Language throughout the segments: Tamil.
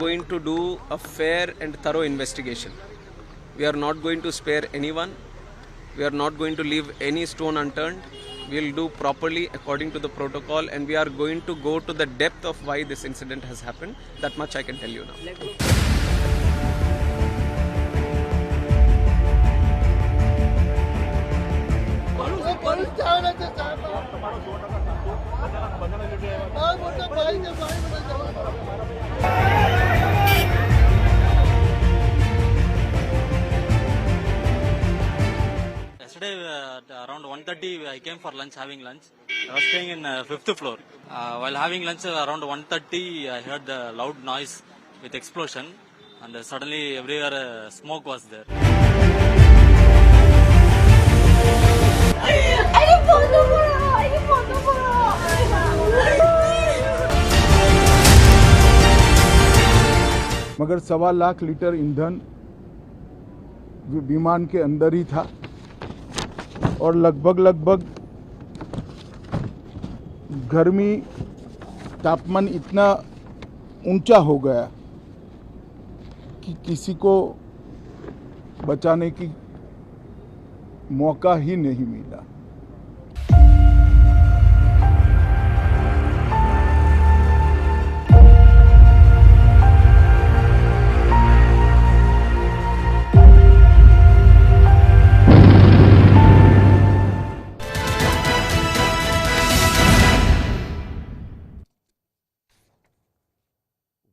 going to do a fair and thorough investigation. We are not going to spare anyone. We are not going to leave any stone unturned. We will do properly according to the protocol, and we are going to go to the depth of why this incident has happened. That much I can tell you now. Yesterday around 1:30 I came for lunch, having lunch. I was staying in 5th floor. While having lunch around 1:30 I heard the loud noise with explosion, and suddenly everywhere smoke was there. मगर 1.25 लाख लीटर ईंधन विमान के अंदर ही था और लगभग गर्मी तापमान इतना ऊंचा हो गया कि किसी को बचाने की मौका ही नहीं मिला.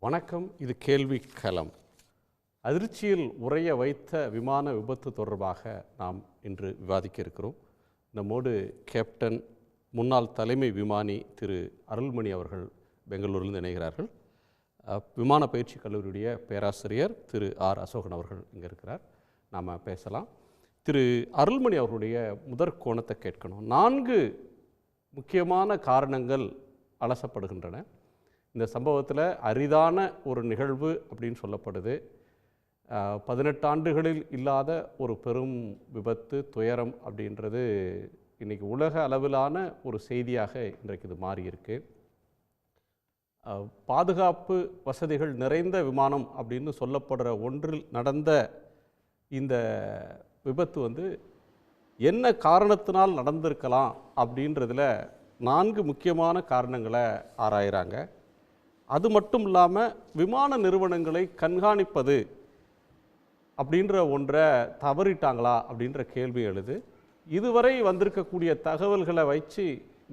வணக்கம். இது கேள்வி களம். அதிர்ச்சியில் உறைய வைத்த விமான விபத்து தொடர்பாக நாம் இன்று விவாதிக்க இருக்கிறோம். நம்மோடு கேப்டன் முன்னாள் தலைமை விமானி திரு அருள்மணி அவர்கள் பெங்களூரிலிருந்து இணைகிறார்கள். விமான பயிற்சி கல்லூரியுடைய பேராசிரியர் திரு ஆர் அசோகன் அவர்கள் இங்கே இருக்கிறார். நாம் பேசலாம். திரு அருள்மணி அவர்களுடைய முதற் கோணத்தை கேட்கணும். 4 முக்கியமான காரணங்கள் அலசப்படுகின்றன. இந்த சம்பவத்தில் அரிதான ஒரு நிகழ்வு அப்படின்னு சொல்லப்படுது. 18 ஆண்டுகளில் இல்லாத ஒரு பெரும் விபத்து, துயரம் அப்படின்றது இன்றைக்கி உலக அளவிலான ஒரு செய்தியாக இன்றைக்கு இது மாறியிருக்கு. பாதுகாப்பு வசதிகள் நிறைந்த விமானம் அப்படின்னு சொல்லப்படுற ஒன்றில் நடந்த இந்த விபத்து என்ன காரணத்தினால் நடந்திருக்கலாம் அப்படின்றதில் 4 முக்கியமான காரணங்களை ஆராயிறாங்க. அது மட்டும் இல்லாமல் விமான நிறுவனங்களை கண்காணிப்பது அப்படின்ற ஒன்றை தவறிட்டாங்களா அப்படின்ற கேள்வி எழுது. இதுவரை வந்திருக்கக்கூடிய தகவல்களை வச்சு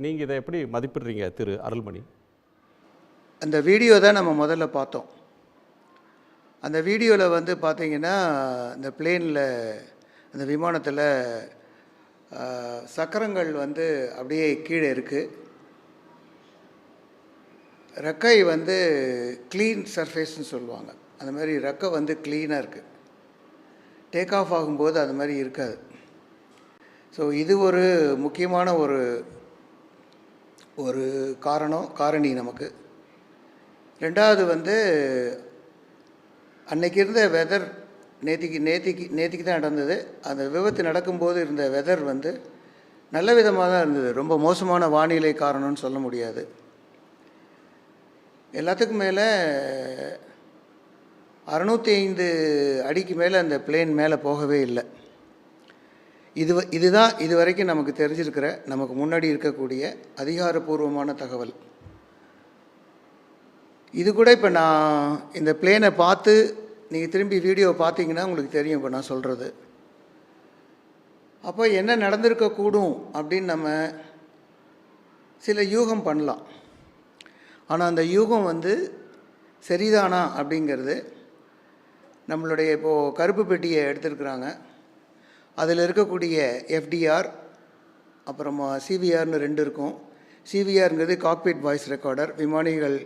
நீங்கள் இதை எப்படி மதிப்பிடுறீங்க திரு அருள்மணி? அந்த வீடியோ தான் நம்ம முதல்ல பார்த்தோம். அந்த வீடியோவில் பார்த்தீங்கன்னா இந்த பிளேனில், அந்த விமானத்தில் சக்கரங்கள் அப்படியே கீழே இருக்குது. ரெக்கை க்ளீன் சர்ஃபேஸ்ன்னு சொல்லுவாங்க. அந்த மாதிரி ரெக்கை க்ளீனாக இருக்குது. டேக் ஆஃப் ஆகும்போது அது மாதிரி இருக்காது. ஸோ இது ஒரு முக்கியமான ஒரு காரணி நமக்கு. ரெண்டாவது அன்னைக்கு இருந்த வெதர், நேத்திக்கு தான் நடந்தது. அந்த விபத்து நடக்கும்போது இருந்த வெதர் நல்ல விதமாக தான் இருந்தது. ரொம்ப மோசமான வானிலை காரணம்னு சொல்ல முடியாது. எல்லாத்துக்கும் மேலே 605 அடிக்கு மேலே அந்த பிளேன் மேலே போகவே இல்லை. இதுதான் இது வரைக்கும் நமக்கு தெரிஞ்சிருக்கிற, நமக்கு முன்னாடி இருக்கக்கூடிய அதிகாரப்பூர்வமான தகவல். இது கூட இப்போ நான் இந்த பிளேனை பார்த்து நீங்கள் திரும்பி வீடியோ பார்த்தீங்கன்னா உங்களுக்கு தெரியும் இப்போ நான் சொல்கிறது. அப்போ என்ன நடந்திருக்கக்கூடும் அப்படின்னு நம்ம சில யூகம் பண்ணலாம். ஆனால் அந்த யூகம் சரிதானா அப்படிங்கிறது, நம்மளுடைய இப்போது கருப்பு பெட்டியை எடுத்துருக்குறாங்க. அதில் இருக்கக்கூடிய எஃப்டிஆர், அப்புறமா சிவிஆர்னு 2 இருக்கும். சிவிஆருங்கிறது காக்பிட் வாய்ஸ் ரெக்கார்டர். விமானிகள்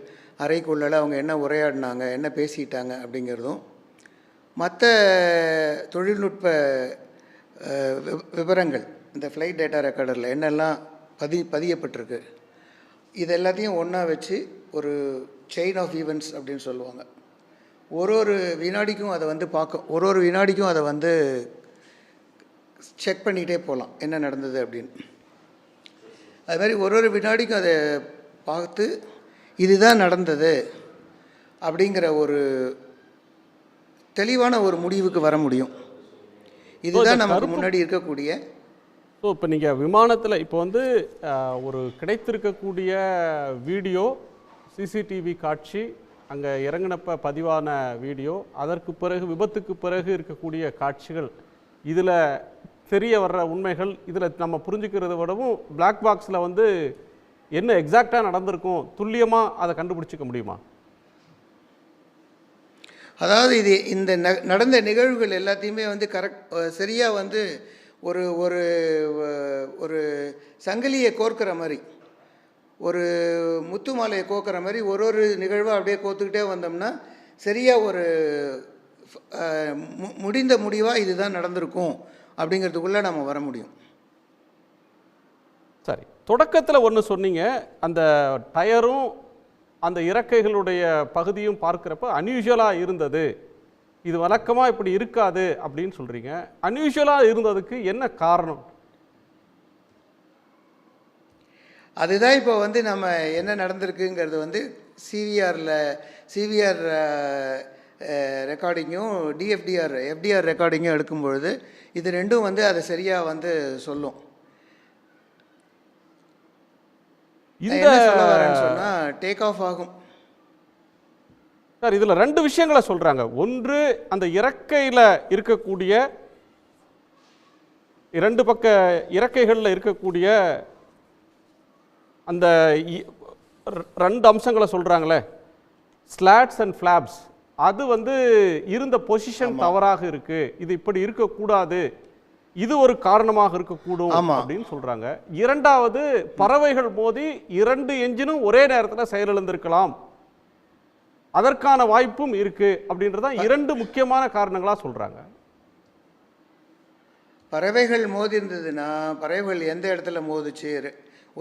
அறைக்குள்ளே அவங்க என்ன உரையாடினாங்க, என்ன பேசிட்டாங்க அப்படிங்கிறதும், மற்ற தொழில்நுட்ப விவரங்கள் இந்த ஃப்ளைட் டேட்டா ரெக்கார்டரில் என்னெல்லாம் பதியப்பட்டிருக்கு, இது எல்லாத்தையும் ஒன்றா வச்சு ஒரு செயின் ஆஃப் ஈவெண்ட்ஸ் அப்படின்னு சொல்லுவாங்க. ஒரு வினாடிக்கும் அதை ஒரு வினாடிக்கும் அதை செக் பண்ணிகிட்டே போகலாம் என்ன நடந்தது அப்படின்னு. அது மாதிரி ஒரு வினாடிக்கும் அதை பார்த்து இதுதான் நடந்தது அப்படிங்கிற ஒரு தெளிவான ஒரு முடிவுக்கு வர முடியும். இதுதான் நமக்கு முன்னாடி இருக்கக்கூடிய. ஸோ இப்போ நீங்கள் விமானத்தில் இப்போ வந்து ஒரு கிடைத்திருக்கக்கூடிய வீடியோ, சிசிடிவி காட்சி, அங்கே இறங்கினப்ப பதிவான வீடியோ, அதற்கு பிறகு விபத்துக்கு பிறகு இருக்கக்கூடிய காட்சிகள், இதில் தெரிய வர்ற உண்மைகள், இதில் நம்ம புரிஞ்சுக்கிறத விடவும் பிளாக் பாக்ஸில் வந்து என்ன எக்ஸாக்டாக நடந்திருக்கும், துல்லியமாக அதை கண்டுபிடிச்சிக்க முடியுமா? அதாவது இது இந்த நடந்த நிகழ்வுகள் எல்லாத்தையுமே வந்து சரியாக வந்து ஒரு ஒரு ஒரு சங்கிலியை கோர்க்கிற மாதிரி, ஒரு முத்து மாலையை கோர்க்குற மாதிரி ஒரு நிகழ்வாக அப்படியே கோத்துக்கிட்டே வந்தோம்னா சரியாக ஒரு முடிந்த முடிவாக இதுதான் நடந்திருக்கும் அப்படிங்கிறதுக்குள்ளே நம்ம வர முடியும். சரி, தொடக்கத்தில் ஒன்று சொன்னீங்க, அந்த டயரும் அந்த இறக்கைகளுடைய பகுதியும் பார்க்குறப்ப அன்யூஷுவலாக இருந்தது, இது வழக்கமாக இப்படி இருக்காது அப்படின்னு சொல்கிறீங்க. அன்யூஷுவலாக இருந்ததுக்கு என்ன காரணம்? அதுதான் இப்போ வந்து நம்ம என்ன நடந்திருக்குங்கிறது வந்து சிவிஆர் ரெக்கார்டிங்கும் எஃப்டிஆர் ரெக்கார்டிங்கும் எடுக்கும்பொழுது இது ரெண்டும் வந்து அதை சரியாக வந்து சொல்லும். என்ன சொல்ல வரேன்னு சொன்னால் டேக் ஆஃப் ஆகும் சார். இதில் ரெண்டு விஷயங்களை சொல்கிறாங்க. ஒன்று, அந்த இறக்கையில் இருக்கக்கூடிய இரண்டு பக்க இறக்கைகளில் இருக்கக்கூடிய அந்த ரெண்டு அம்சங்களை சொல்கிறாங்களே, ஸ்லாட்ஸ் அண்ட் ஃப்ளாப்ஸ், அது வந்து இருந்த பொசிஷன் தவறாக இருக்கு, இது இப்படி இருக்கக்கூடாது, இது ஒரு காரணமாக இருக்கக்கூடும் அப்படின்னு சொல்றாங்க. இரண்டாவது, பறவைகள் மோதி இரண்டு என்ஜினும் ஒரே நேரத்தில் செயலிழந்திருக்கலாம், அதற்கான வாய்ப்பும் இருக்கு அப்படின்றதான் இரண்டு முக்கியமான காரணங்களா சொல்றாங்க. பறவைகள் மோதி இருந்ததுன்னா பறவைகள் எந்த இடத்துல மோதிச்சு,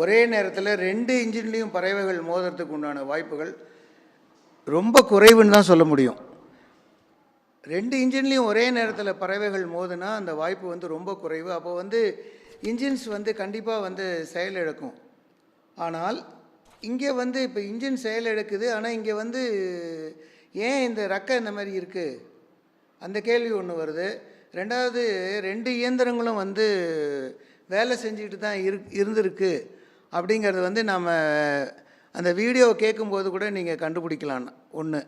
ஒரே நேரத்தில் ரெண்டு இன்ஜின்லேயும் பறவைகள் மோதுறதுக்கு உண்டான வாய்ப்புகள் ரொம்ப குறைவுன்னு தான் சொல்ல முடியும். ரெண்டு இன்ஜின்லேயும் ஒரே நேரத்தில் பறவைகள் மோதுனா அந்த வாய்ப்பு வந்து ரொம்ப குறைவு. அப்போ வந்து இன்ஜின்ஸ் வந்து கண்டிப்பாக வந்து செயலிழக்கும். ஆனால் இங்கே வந்து இப்போ இன்ஜின் செயலிழக்குது, ஆனால் இங்கே வந்து ஏன் இந்த ரெக்கை இந்த மாதிரி இருக்குது அந்த கேள்வி ஒன்று வருது. ரெண்டாவது, ரெண்டு இயந்திரங்களும் வந்து வேலை செஞ்சுக்கிட்டு தான் இருந்திருக்கு அப்படிங்கிறது வந்து நம்ம அந்த வீடியோவை கேட்கும்போது கூட நீங்கள் கண்டுபிடிக்கலாம். ஒன்று.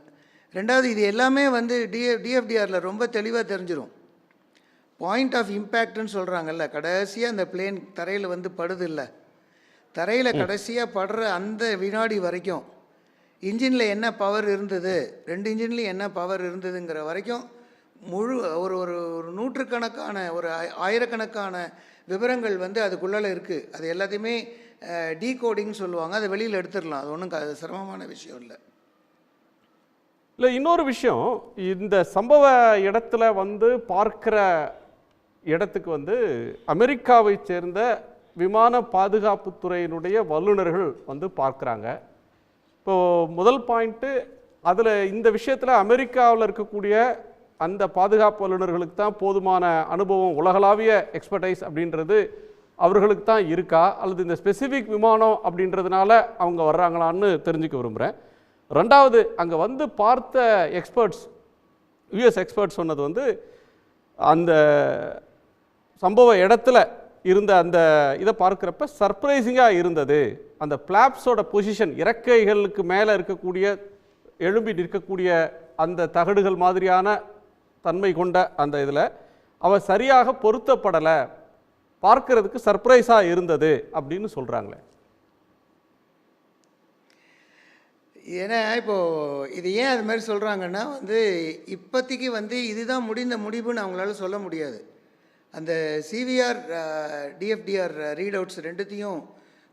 ரெண்டாவது, இது எல்லாமே வந்து டிஎஃப்டிஆரில் ரொம்ப தெளிவாக தெரிஞ்சிடும். பாயிண்ட் ஆஃப் இம்பேக்ட்னு சொல்கிறாங்கல்ல, கடைசியாக அந்த பிளேன் தரையில் வந்து படுது இல்லை, தரையில் கடைசியாக படுற அந்த வினாடி வரைக்கும் இன்ஜினில் என்ன பவர் இருந்தது, ரெண்டு இன்ஜின்லேயும் என்ன பவர் இருந்ததுங்கிற வரைக்கும் முழு ஒரு ஒரு ஒரு நூற்றுக்கணக்கான ஒரு ஆயிரக்கணக்கான விவரங்கள் வந்து அதுக்குள்ளே இருக்குது. அது எல்லாத்தையுமே டீகோடிங்னு சொல்லுவாங்க, அதை வெளியில் எடுத்துடலாம். அது ஒன்றும் சிரமமான விஷயம் இல்லை. இல்லை, இன்னொரு விஷயம், இந்த சம்பவ இடத்துல வந்து பார்க்குற இடத்துக்கு வந்து அமெரிக்காவை சேர்ந்த விமான பாதுகாப்புத்துறையினுடைய வல்லுநர்கள் வந்து பார்க்குறாங்க. இப்போது முதல் பாயிண்ட்டு, அதில் இந்த விஷயத்தில் அமெரிக்காவில் இருக்கக்கூடிய அந்த பாதுகாப்பு வல்லுநர்களுக்கு தான் போதுமான அனுபவம், உலகளாவிய எக்ஸ்பர்டைஸ் அப்படின்றது அவர்களுக்கு தான் இருக்கா, அல்லது இந்த ஸ்பெசிஃபிக் விமானம் அப்படின்றதுனால அவங்க வர்றாங்களான்னு தெரிஞ்சுக்க விரும்புகிறேன். ரெண்டாவது, அங்கே வந்து பார்த்த எக்ஸ்பர்ட்ஸ், யுஎஸ் எக்ஸ்பர்ட்ஸ் சொன்னது வந்து அந்த சம்பவ இடத்துல இருந்த அந்த இதை பார்க்குறப்ப சர்ப்ரைசிங்காக இருந்தது, அந்த ஃப்ளாப்ஸோட பொசிஷன், இறக்கைகளுக்கு மேலே இருக்கக்கூடிய எழும்பி நிற்கக்கூடிய அந்த தகடுகள் மாதிரியான தன்மை கொண்ட அந்த இதில் அவ சரியாக பொருத்தப்படலை, பார்க்கறதுக்கு சர்ப்ரைஸாக இருந்தது அப்படின்னு சொல்கிறாங்களே. ஏன்னா இப்போது இது ஏன் அது மாதிரி சொல்கிறாங்கன்னா வந்து இப்போதைக்கு வந்து இதுதான் முடிந்த முடிவுன்னு அவங்களால சொல்ல முடியாது. அந்த சிவிஆர் டிஎஃப்டிஆர் ரீட் அவுட்ஸ் ரெண்டுத்தையும்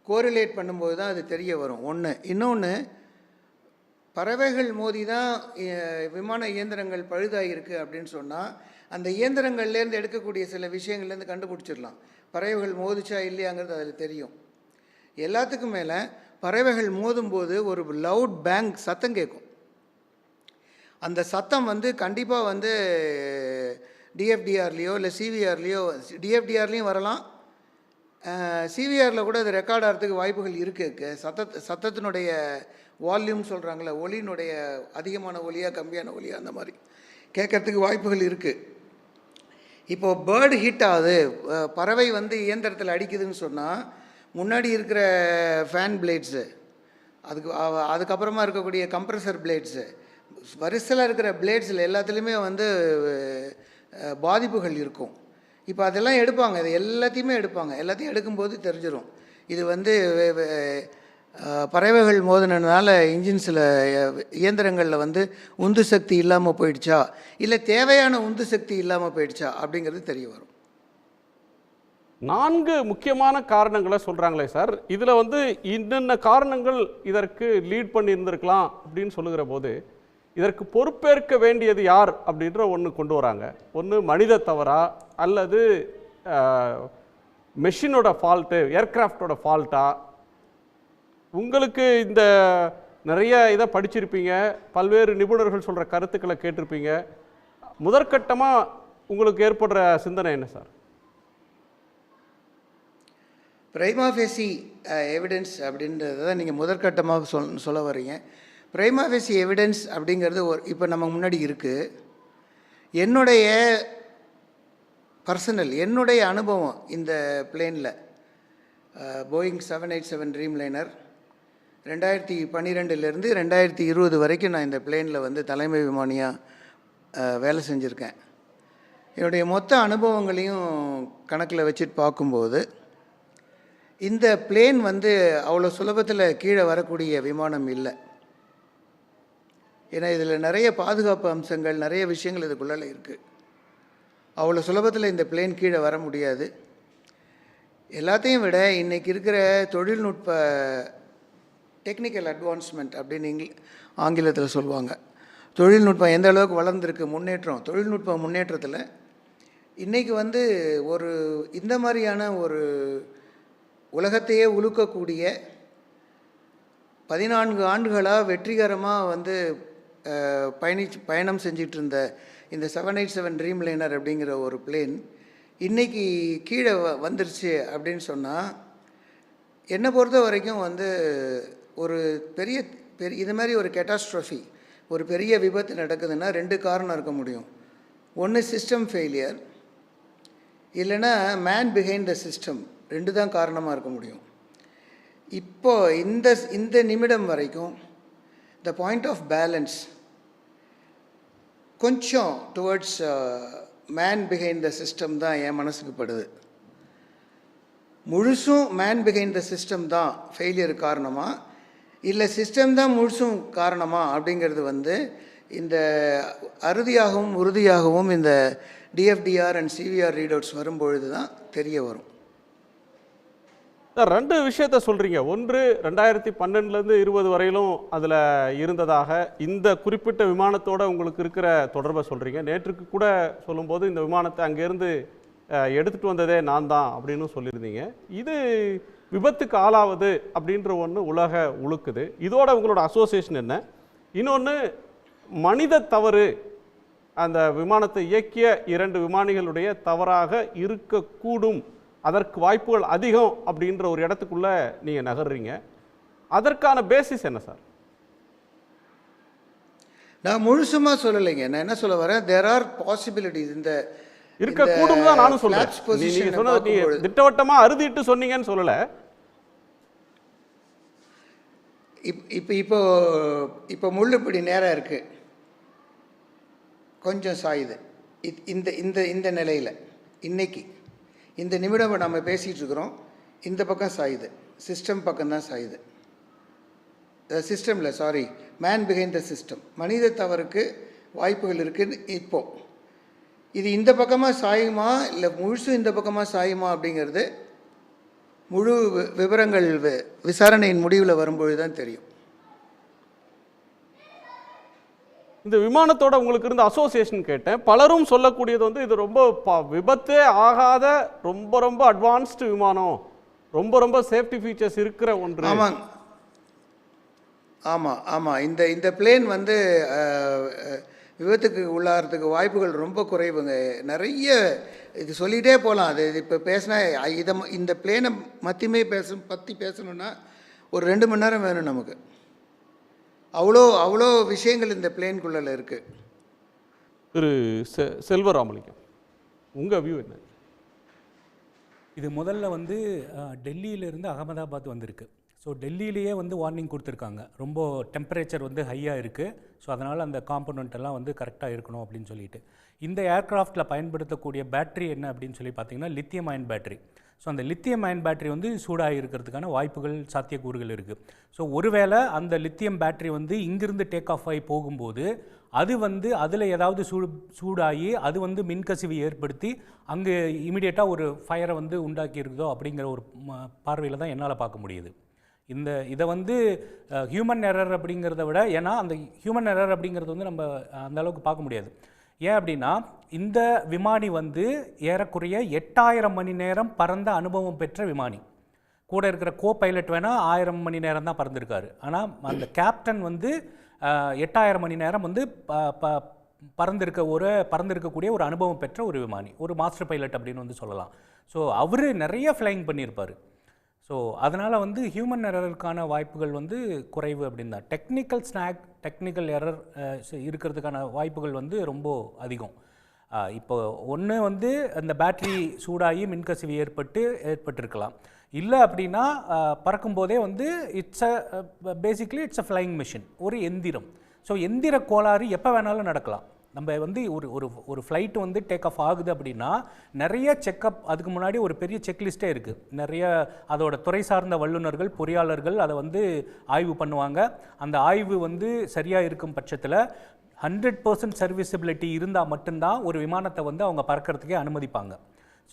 கோரிலேட் பண்ணும்போது தான் அது தெரிய வரும். ஒன்று. இன்னொன்று, பறவைகள் மோதி தான் விமான இயந்திரங்கள் பழுதாகிருக்கு அப்படின்னு சொன்னால் அந்த இயந்திரங்கள்லேருந்து எடுக்கக்கூடிய சில விஷயங்கள்லேருந்து கண்டுபிடிச்சிடலாம் பறவைகள் மோதிச்சா இல்லையாங்கிறது அதில் தெரியும். எல்லாத்துக்கும் மேலே பறவைகள் மோதும்போது ஒரு லவுட் பேங் சத்தம் கேட்கும். அந்த சத்தம் வந்து கண்டிப்பாக வந்து டிஎஃப்டிஆர்லேயோ இல்லை சிவிஆர்லேயோ, டிஎஃப்டிஆர்லேயும் வரலாம், சிவிஆரில் கூட அது ரெக்கார்ட் ஆகிறதுக்கு வாய்ப்புகள் இருக்குது. சத்தத்தினுடைய வால்யூம் சொல்கிறாங்களே, ஒலியினுடைய அதிகமான ஒலியா கம்மியான ஒலியா அந்த மாதிரி கேட்கறதுக்கு வாய்ப்புகள் இருக்குது. இப்போது பேர்டு ஹிட் ஆகுது, பறவை வந்து இயந்திரத்தில் அடிக்குதுன்னு சொன்னால் முன்னாடி இருக்கிற ஃபேன் பிளேட்ஸு, அதுக்கப்புறமா இருக்கக்கூடிய கம்ப்ரஸர் பிளேட்ஸு, வரிசையில் இருக்கிற பிளேட்ஸில் எல்லாத்துலேயுமே வந்து பாதிப்புகள் இருக்கும். இப்போ அதெல்லாம் எடுப்பாங்க, இது எல்லாத்தையுமே எடுப்பாங்க. எல்லாத்தையும் எடுக்கும்போது தெரிஞ்சிடும் இது வந்து பறவைகள் மோதினால இன்ஜின்ஸில் இயந்திரங்களில் வந்து உந்து சக்தி இல்லாமல் போயிடுச்சா, இல்லை தேவையான உந்து சக்தி இல்லாமல் போயிடுச்சா அப்படிங்கிறது தெரிய வரும். 4 முக்கியமான காரணங்களை சொல்கிறாங்களே சார், இதில் வந்து இன்னென்ன காரணங்கள் இதற்கு லீட் பண்ணி இருந்திருக்கலாம் அப்படின்னு சொல்லுகிற போது இதற்கு பொறுப்பேற்க வேண்டியது யார் அப்படின்ற ஒன்று கொண்டு வராங்க. ஒன்று மனித தவறா, அல்லது மெஷினோட ஃபால்ட்டு, ஏர்க்ராஃப்டோட ஃபால்ட்டா? உங்களுக்கு இந்த நிறைய இதை படிச்சிருப்பீங்க, பல்வேறு நிபுணர்கள் சொல்கிற கருத்துக்களை கேட்டிருப்பீங்க. முதற்கட்டமாக உங்களுக்கு ஏற்படுற சிந்தனை என்ன சார்? பிரைமா ஃபேசி எவிடன்ஸ் அப்படின்றத தான் நீங்கள் முதற்கட்டமாக சொல்ல வரீங்க. பிரைமா ஃபேசி எவிடன்ஸ் அப்படிங்கிறது இப்போ நம்ம முன்னாடி இருக்குது. என்னுடைய பர்சனல் அனுபவம் இந்த பிளேனில் போயிங் 787 ட்ரீம் லைனர் 2012 2020 வரைக்கும் நான் இந்த பிளேனில் வந்து தலைமை விமானியாக வேலை செஞ்சுருக்கேன். என்னுடைய மொத்த அனுபவங்களையும் கணக்கில் வச்சுட்டு பார்க்கும்போது இந்த பிளேன் வந்து அவ்வளோ சுலபத்தில் கீழே வரக்கூடிய விமானம் இல்லை. ஏன்னா இதில் நிறைய பாதுகாப்பு அம்சங்கள், நிறைய விஷயங்கள் இதுக்குள்ளே இருக்குது. அவ்வளோ சுலபத்தில் இந்த பிளேன் கீழே வர முடியாது. எல்லாத்தையும் விட இன்றைக்கி இருக்கிற தொழில்நுட்ப டெக்னிக்கல் அட்வான்ஸ்மெண்ட் அப்படின்னு ஆங்கிலத்தில் சொல்லுவாங்க. தொழில்நுட்பம் எந்த அளவுக்கு வளர்ந்துருக்கு, தொழில்நுட்ப முன்னேற்றத்தில் இன்றைக்கி வந்து இந்த மாதிரியான ஒரு உலகத்தையே உலுக்கக்கூடிய 14 ஆண்டுகளாக வெற்றிகரமாக வந்து பயணம் செஞ்சிட்டு இருந்த இந்த 787 ட்ரீம் லைனர் அப்படிங்கிற ஒரு பிளேன் இன்றைக்கி கீழே வந்துருச்சு அப்படின்னு சொன்னால், என்னை பொறுத்த வரைக்கும் வந்து ஒரு பெரிய இது மாதிரி ஒரு கேட்டாஸ்ட்ரோஃபி, ஒரு பெரிய விபத்து நடக்குதுன்னா 2 காரணம் இருக்க முடியும். ஒன்று சிஸ்டம் ஃபெயிலியர், இல்லைன்னா மேன் பிஹைண்ட் த சிஸ்டம், 2 தான் காரணமாக இருக்க முடியும். இப்போது இந்த நிமிடம் வரைக்கும் த பாயிண்ட் ஆஃப் பேலன்ஸ் கொஞ்சம் towards man behind the system தான் என் மனசுக்கு படுது. முழுசும் மேன் பிஹைண்ட் த சிஸ்டம் தான் ஃபெயிலியர் காரணமாக, இல்லை சிஸ்டம் தான் முழுசும் காரணமா அப்படிங்கிறது வந்து இந்த அறுதியாகவும் உறுதியாகவும் இந்த டிஎஃப்டிஆர் அண்ட் சிவிஆர் ரீடவுட்ஸ் வரும்பொழுது தான் தெரிய வரும். சார், 2 விஷயத்த சொல்கிறீங்க. ஒன்று 2012 20 வரையிலும் அதில் இருந்ததாக, இந்த குறிப்பிட்ட விமானத்தோடு உங்களுக்கு இருக்கிற தொடர்பை சொல்கிறீங்க. நேற்றுக்கு கூட சொல்லும்போது இந்த விமானத்தை அங்கேருந்து எடுத்துகிட்டு வந்ததே நான் தான் அப்படின்னு சொல்லியிருந்தீங்க. இது விபத்துக்கு ஆளாவது அப்படின்ற ஒன்று உலக உழுக்குது. இதோட உங்களோட அசோசியேஷன் என்ன? இன்னொன்று, மனித தவறு, அந்த விமானத்தை இயக்கிய 2 விமானிகளுடைய தவறாக இருக்கக்கூடும், அதற்கு வாய்ப்புகள் அதிகம் அப்படின்ற ஒரு இடத்துக்குள்ளே நீங்கள் நகர்றீங்க. அதற்கான பேசிஸ் என்ன சார்? நான் முழுசுமாக சொல்லலைங்க. நான் என்ன சொல்ல வரேன், தேர் ஆர் பாசிபிலிட்டிஸ். இந்த இருக்கக்கூடும் தான் நானும் சொல்கிறேன். நீங்கள் சொன்னது திட்டவட்டமாக அறுதிட்டு சொன்னீங்கன்னு சொல்லலை. இப்போ முள்ளு இப்படி நேராக இருக்குது, கொஞ்சம் சாயுது. இந்த நிலையில் இன்னைக்கு இந்த நிமிடம் நம்ம பேசிகிட்டு இருக்கிறோம், இந்த பக்கம் சாயுது, சிஸ்டம் பக்கம்தான் சாயுது. சிஸ்டமில் sorry, man behind the system, மனித தவறுக்கு வாய்ப்புகள் இருக்குது. இப்போது இது இந்த பக்கமாக சாயுமா இல்லை முழுசு இந்த பக்கமாக சாயுமா அப்படிங்கிறது முழு விவரங்கள் விசாரணையின் முடிவில் வரும்பொழுது தான் தெரியும். இந்த விமானத்தோட உங்களுக்கு இருந்த அசோசியேஷன் கேட்டேன். பலரும் சொல்லக்கூடியது வந்து இது ரொம்ப விபத்தே ஆகாத ரொம்ப அட்வான்ஸ்டு விமானம், ரொம்ப சேஃப்டி ஃபீச்சர்ஸ் இருக்கிற ஒன்று. ஆமாம் ஆமாம் ஆமாம் இந்த பிளேன் வந்து விபத்துக்கு உள்ளாகிறதுக்கு வாய்ப்புகள் ரொம்ப குறைவுங்க. நிறைய இது சொல்லிகிட்டே போகலாம். அது இப்போ பேசினா இந்த பிளேனை பற்றி பேசணுன்னா ஒரு 2 மணி நேரம் வேணும் நமக்கு. அவ்வளோ அவ்வளோ விஷயங்கள் இந்த பிளேன்குள்ளே இருக்குது. திரு செல்வராமலிங்கம், உங்கள் வியூ என்ன? இது முதல்ல வந்து டெல்லியிலேருந்து அகமதாபாத் வந்திருக்கு. ஸோ டெல்லியிலேயே வந்து வார்னிங் கொடுத்துருக்காங்க, ரொம்ப டெம்பரேச்சர் வந்து ஹையாக இருக்குது, ஸோ அதனால் அந்த காம்பனண்ட் எல்லாம் வந்து கரெக்டாக இருக்கணும் அப்படின்னு சொல்லிட்டு. இந்த ஏர்க்ராஃப்டில் பயன்படுத்தக்கூடிய பேட்டரி என்ன அப்படின்னு சொல்லி பார்த்தீங்கன்னா லித்தியம் அயன் பேட்டரி. ஸோ அந்த லித்தியம் அயன் பேட்டரி வந்து சூடாக இருக்கிறதுக்கான வாய்ப்புகள், சாத்தியக்கூறுகள் இருக்குது. ஸோ ஒருவேளை அந்த லித்தியம் பேட்டரி வந்து இங்கிருந்து டேக் ஆஃப் ஆகி போகும்போது அது வந்து அதில் ஏதாவது சூடாகி அது வந்து மின்கசிவு ஏற்படுத்தி அங்கே இமிடியேட்டாக ஒரு ஃபயரை வந்து உண்டாக்கி இருக்குதோ அப்படிங்கிற ஒரு பார்வையில் தான் என்னால் பார்க்க முடியுது. இதை வந்து ஹியூமன் எரர் அப்படிங்கிறத விட, ஏன்னா அந்த ஹியூமன் எரர் அப்படிங்கிறது வந்து நம்ம அந்த அளவுக்கு பார்க்க முடியாது. ஏன் அப்படின்னா இந்த விமானி வந்து ஏறக்குறைய 8000 மணி நேரம் பறந்த அனுபவம் பெற்ற விமானி. கூட இருக்கிற கோ பைலட் வேணால் 1000 மணி நேரம் தான் பறந்துருக்காரு. ஆனால் அந்த கேப்டன் வந்து 8000 மணி நேரம் வந்து பறந்திருக்கக்கூடிய ஒரு அனுபவம் பெற்ற ஒரு விமானி, ஒரு மாஸ்டர் பைலட் அப்படின்னு வந்து சொல்லலாம். ஸோ அவர் நிறைய ஃப்ளைங் பண்ணியிருப்பார். ஸோ அதனால் வந்து ஹியூமன் எரருக்கான வாய்ப்புகள் வந்து குறைவு அப்படின்னு தான். டெக்னிக்கல் எரர் இருக்கிறதுக்கான வாய்ப்புகள் வந்து ரொம்ப அதிகம். இப்போ ஒன்று வந்து அந்த பேட்ரி சூடாகி மின்கசிவு ஏற்பட்டிருக்கலாம். இல்லை அப்படின்னா பறக்கும்போதே வந்து basically it's a flying machine, ஒரு எந்திரம். ஸோ எந்திர கோளாறு எப்போ வேணாலும் நடக்கலாம். நம்ம வந்து ஒரு ஃப்ளைட் வந்து டேக் ஆஃப் ஆகுது அப்படின்னா நிறைய செக்கப், அதுக்கு முன்னாடி ஒரு பெரிய செக்லிஸ்ட்டே இருக்குது. நிறைய அதோட துறை சார்ந்த வல்லுநர்கள், பொறியாளர்கள் அதை வந்து ஆய்வு பண்ணுவாங்க. அந்த ஆய்வு வந்து சரியாக இருக்கும் பட்சத்தில் 100% சர்வீசபிலிட்டி இருந்தால் மட்டும்தான் ஒரு விமானத்தை வந்து அவங்க பறக்கிறதுக்கே அனுமதிப்பாங்க.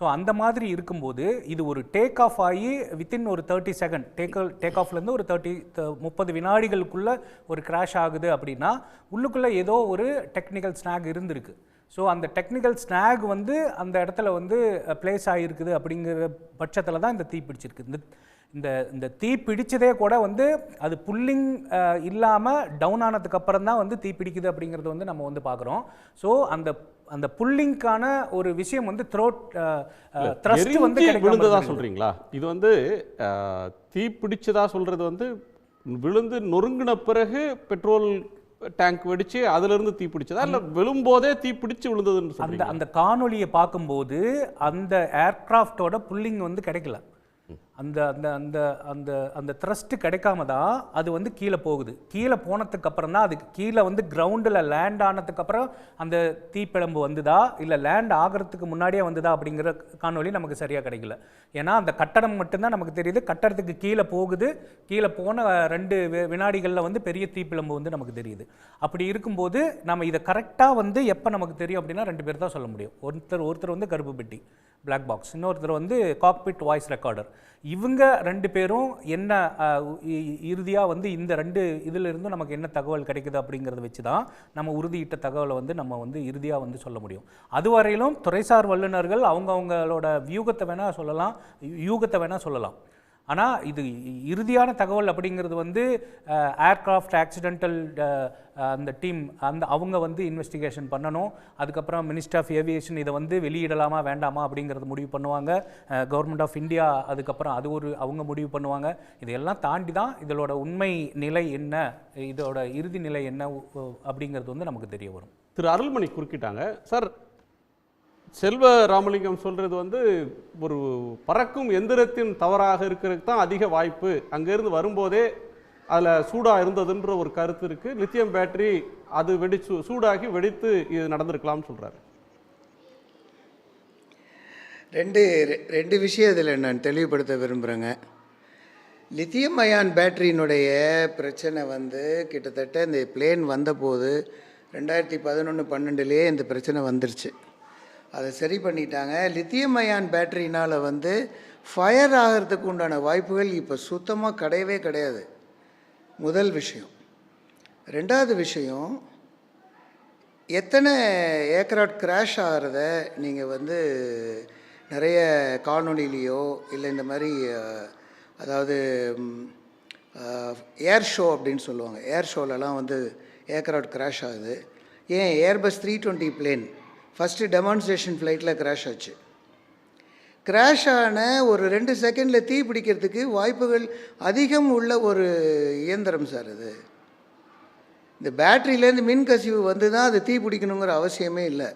ஸோ அந்த மாதிரி இருக்கும்போது இது ஒரு டேக் ஆஃப் ஆகி வித்தின் ஒரு 30 செகண்ட் டேக் ஆஃப்லேருந்து ஒரு 30 வினாடிகளுக்குள்ளே ஒரு கிராஷ் ஆகுது அப்படின்னா உள்ளுக்குள்ளே ஏதோ ஒரு டெக்னிக்கல் ஸ்னாக் இருந்திருக்கு. ஸோ அந்த டெக்னிக்கல் ஸ்னாக் வந்து அந்த இடத்துல வந்து பிளேஸ் ஆகிருக்குது அப்படிங்கிற பட்சத்தில் தான் இந்த தீ பிடிச்சிருக்கு. இந்த தீ பிடிச்சதே கூட வந்து அது புல்லிங் இல்லாமல் டவுன் ஆனதுக்கு அப்புறம் தான் வந்து தீ பிடிக்குது அப்படிங்கிறது வந்து நம்ம வந்து பார்க்குறோம். ஸோ அந்த புல்லிங்கான ஒரு விஷயம் வந்து த்ரஸ்ட் வந்து விழுந்ததா சொல்றீங்களா? இது வந்து தீ பிடிச்சதா சொல்றது வந்து விழுந்து நொறுங்கின பிறகு பெட்ரோல் டேங்க் வெடிச்சு அதுல இருந்து தீ பிடிச்சதா, இல்ல விழும்போதே தீ பிடிச்சு விழுந்ததுன்னு அந்த காணொலியை பார்க்கும்போது அந்த ஏர்கிராஃப்டோட புல்லிங் வந்து கிடைக்கல. அந்த அந்த அந்த அந்த அந்த த்ரஸ்ட் கிடைக்காம தான் அது வந்து கீழே போகுது. கீழே போனதுக்கு அப்புறம் தான் அதுக்கு கீழே வந்து கிரவுண்டில் லேண்ட் ஆனதுக்கு அப்புறம் அந்த தீப்பிழம்பு வந்துதா இல்லை லேண்ட் ஆகிறதுக்கு முன்னாடியே வந்துதா அப்படிங்கிற காணொலி நமக்கு சரியாக கிடைக்கல. ஏன்னா அந்த கட்டடம் மட்டும்தான் நமக்கு தெரியுது. கட்டடத்துக்கு கீழே போகுது, கீழே போன 2 வினாடிகளில் வந்து பெரிய தீப்பிழம்பு வந்து நமக்கு தெரியுது. அப்படி இருக்கும்போது நம்ம இதை கரெக்டாக வந்து எப்போ நமக்கு தெரியும் அப்படின்னா 2 பேர் தான் சொல்ல முடியும். ஒருத்தர் வந்து கருப்பு பெட்டி பிளாக் பாக்ஸ், இன்னொருத்தர் வந்து காக்பிட் வாய்ஸ் ரெக்கார்டர். இவங்க 2 பேரும் என்ன இறுதியாக வந்து இந்த 2 இதிலிருந்தும் நமக்கு என்ன தகவல் கிடைக்குது அப்படிங்கிறத வச்சு தான் நம்ம உறுதியிட்ட தகவலை வந்து நம்ம வந்து இறுதியாக வந்து சொல்ல முடியும். அதுவரையிலும் துறைசார் வல்லுநர்கள் அவங்களோட யூகத்தை வேணால் சொல்லலாம். ஆனால் இது இறுதியான தகவல் அப்படிங்கிறது வந்து ஏர்கிராஃப்ட் ஆக்சிடென்டல் அந்த டீம் அவங்க வந்து இன்வெஸ்டிகேஷன் பண்ணணும். அதுக்கப்புறம் மினிஸ்ட்ரி ஆஃப் ஏவியேஷன் இதை வந்து வெளியிடலாமா வேண்டாமா அப்படிங்கிறது முடிவு பண்ணுவாங்க. கவர்மெண்ட் ஆஃப் இந்தியா அதுக்கப்புறம் அவங்க முடிவு பண்ணுவாங்க. இதையெல்லாம் தாண்டி தான் இதோட உண்மை நிலை என்ன, இதோட இறுதி நிலை என்ன அப்படிங்கிறது வந்து நமக்கு தெரிய வரும். திரு அருள்மணி குறுக்கிட்டாங்க. சார், செல்வ ராமலிங்கம் சொல்றது வந்து ஒரு பறக்கும் எந்திரத்தின் தவறாக இருக்கிறதுக்கு தான் அதிக வாய்ப்பு, அங்கேருந்து வரும்போதே அதில் சூடாக இருந்ததுன்ற ஒரு கருத்து இருக்குது. லித்தியம் பேட்டரி அது சூடாகி வெடித்து இது நடந்திருக்கலாம்னு சொல்கிறாரு. ரெண்டு விஷயம் இதில் நான் தெளிவுபடுத்த விரும்புகிறேங்க. லித்தியம் அயான் பேட்டரியினுடைய பிரச்சனை வந்து கிட்டத்தட்ட இந்த பிளேன் வந்தபோது 2011-12 இந்த பிரச்சனை வந்துருச்சு. அதை சரி பண்ணிட்டாங்க. லித்தியம் அயான் பேட்டரினால் வந்து ஃபயர் ஆகிறதுக்கு உண்டான வாய்ப்புகள் இப்போ சுத்தமாக கிடையாது. முதல் விஷயம். 2வது விஷயம், எத்தனை ஏர்க்ராஃப்ட் கிராஷ் ஆகிறத நீங்கள் வந்து நிறைய காணொலியிலையோ இல்லை இந்த மாதிரி அதாவது ஏர் ஷோ அப்படின்னு சொல்லுவாங்க, ஏர் ஷோலலாம் வந்து ஏர்க்ராஃப்ட் கிராஷ் ஆகுது. ஏன் ஏர்பஸ் 320 பிளேன் ஃபஸ்ட்டு டெமான்ஸ்ட்ரேஷன் ஃப்ளைட்டில் கிராஷ் ஆச்சு. கிராஷ் ஆன ஒரு 2 செகண்டில் தீ பிடிக்கிறதுக்கு வாய்ப்புகள் அதிகம் உள்ள ஒரு இயந்திரம் சார் அது. இந்த பேட்டரியிலேருந்து மின்கசிவு வந்து தான் அது தீ பிடிக்கணுங்கிற அவசியமே இல்லை.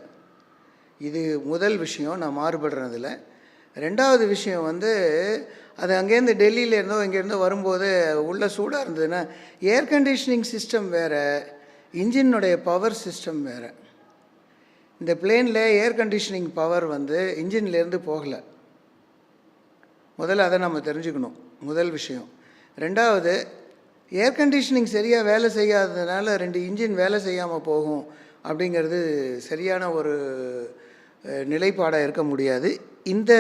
இது முதல் விஷயம் நான் மாறுபடுறதில்ல. ரெண்டாவது விஷயம் வந்து அது அங்கேருந்து டெல்லியிலேருந்தோ இங்கேருந்தோ வரும்போது உள்ள சூடாக இருந்ததுன்னா ஏர் கண்டிஷனிங் சிஸ்டம் வேறு, இன்ஜினுடைய பவர் சிஸ்டம் வேறு. இந்த பிளேனில் ஏர் கண்டிஷனிங் பவர் வந்து இன்ஜின்லேருந்து போகலை. முதல்ல அதை நம்ம தெரிஞ்சுக்கணும், முதல் விஷயம். ரெண்டாவது, ஏர் கண்டிஷனிங் சரியாக வேலை செய்யாததுனால 2 இன்ஜின் வேலை செய்யாமல் போகும் அப்படிங்கிறது சரியான ஒரு நிலைப்பாடாக இருக்க முடியாது. இந்த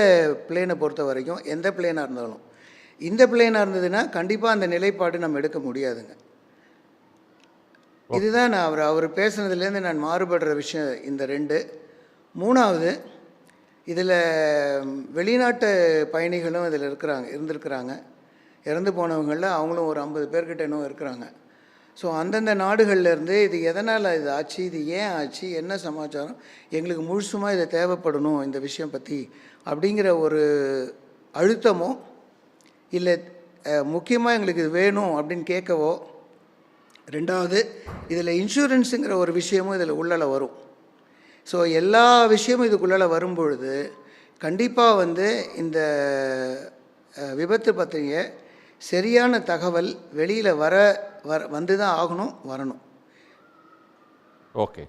பிளேனை பொறுத்த வரைக்கும், எந்த பிளேனாக இருந்தாலும், இந்த பிளேனாக இருந்ததுன்னா கண்டிப்பாக அந்த நிலைப்பாடு நம்ம எடுக்க முடியாதுங்க. இதுதான் நான் அவர் பேசுனதுலேருந்து நான் மாறுபடுற விஷயம் இந்த 2. மூணாவது, இதில் வெளிநாட்டு பயணிகளும் இதில் இருந்திருக்கிறாங்க. இறந்து போனவங்களில் அவங்களும் ஒரு 50 பேர்கிட்ட இன்னும் இருக்கிறாங்க. ஸோ அந்தந்த நாடுகள்லேருந்து இது எதனால் இது ஆச்சு, இது ஏன் ஆச்சு, என்ன சமாச்சாரம், எங்களுக்கு முழுசுமாக இதை தேவைப்படணும் இந்த விஷயம் பற்றி அப்படிங்கிற ஒரு அழுத்தமோ இல்லை முக்கியமாக எங்களுக்கு இது வேணும் அப்படின்னு கேட்கவோ. ரெண்டாவது, இதில் இன்சூரன்ஸுங்கிற ஒரு விஷயமும் இதில் உள்ளே வரும். ஸோ எல்லா விஷயமும் இதுக்குள்ளே வரும்பொழுது கண்டிப்பாக வந்து இந்த விபத்து பற்றிய சரியான தகவல் வெளியில் வந்து தான் வரணும். ஓகே,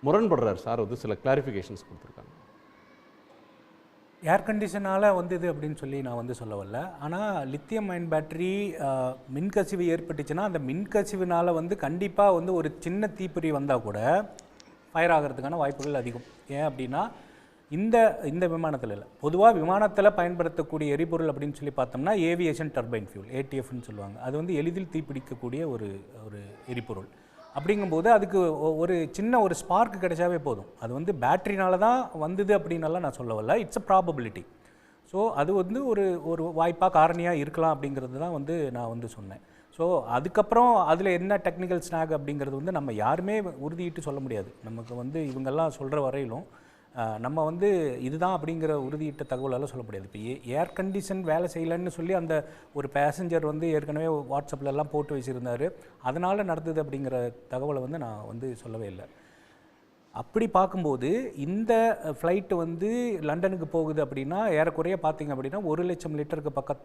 முரண்படுறார் சார், வந்து சில கிளாரிஃபிகேஷன்ஸ் கொடுத்துருக்காங்க. ஏர் கண்டிஷனால் வந்தது அப்படின்னு சொல்லி நான் வந்து சொல்ல வரல. ஆனால் லித்தியம் அயன் பேட்டரி மின்கசிவு ஏற்பட்டுச்சுன்னா அந்த மின்கசிவுனால் வந்து கண்டிப்பாக வந்து ஒரு சின்ன தீப்பொறி வந்தால் கூட ஃபயர் ஆகிறதுக்கான வாய்ப்புகள் அதிகம். ஏன் அப்படின்னா இந்த விமானத்தில் இல்லை, பொதுவாக விமானத்தில் பயன்படுத்தக்கூடிய எரிபொருள் அப்படின்னு சொல்லி பார்த்தோம்னா ஏவியேஷன் டர்பைன் ஃபியூல், ஏடிஎஃப்னு சொல்லுவாங்க. அது வந்து எளிதில் தீப்பிடிக்கக்கூடிய ஒரு எரிபொருள். அப்படிங்கும்போது அதுக்கு ஒரு சின்ன ஒரு ஸ்பார்க் கிடைச்சாவே போதும். அது வந்து பேட்டரினால தான் வந்தது அப்படின்னாலாம் நான் சொல்ல வரல. It's a probability. ஸோ அது வந்து ஒரு வாய்ப்பாக காரணியாக இருக்கலாம் அப்படிங்கிறது தான் வந்து நான் வந்து சொன்னேன். ஸோ அதுக்கப்புறம் அதில் என்ன டெக்னிக்கல் ஸ்நாக் அப்படிங்கிறது வந்து நம்ம யாருமே உறுதியிட்டு சொல்ல முடியாது. நமக்கு வந்து இவங்கெல்லாம் சொல்கிற வரையிலும் நம்ம வந்து இதுதான் அப்படிங்கிற உறுதியிட்ட தகவலால் சொல்ல முடியாது. இப்போ ஏர் கண்டிஷன் வேலை செய்யலைன்னு சொல்லி அந்த ஒரு பேசஞ்சர் வந்து ஏற்கனவே வாட்ஸ்அப்லலாம் போட்டு வச்சுருந்தார், அதனால் நடந்தது அப்படிங்கிற தகவலை வந்து நான் வந்து சொல்லவே இல்லை. அப்படி பார்க்கும்போது இந்த ஃப்ளைட்டு வந்து லண்டனுக்கு போகுது அப்படின்னா ஏறக்குறைய பார்த்திங்க அப்படின்னா 1,00,000 லிட்டருக்கு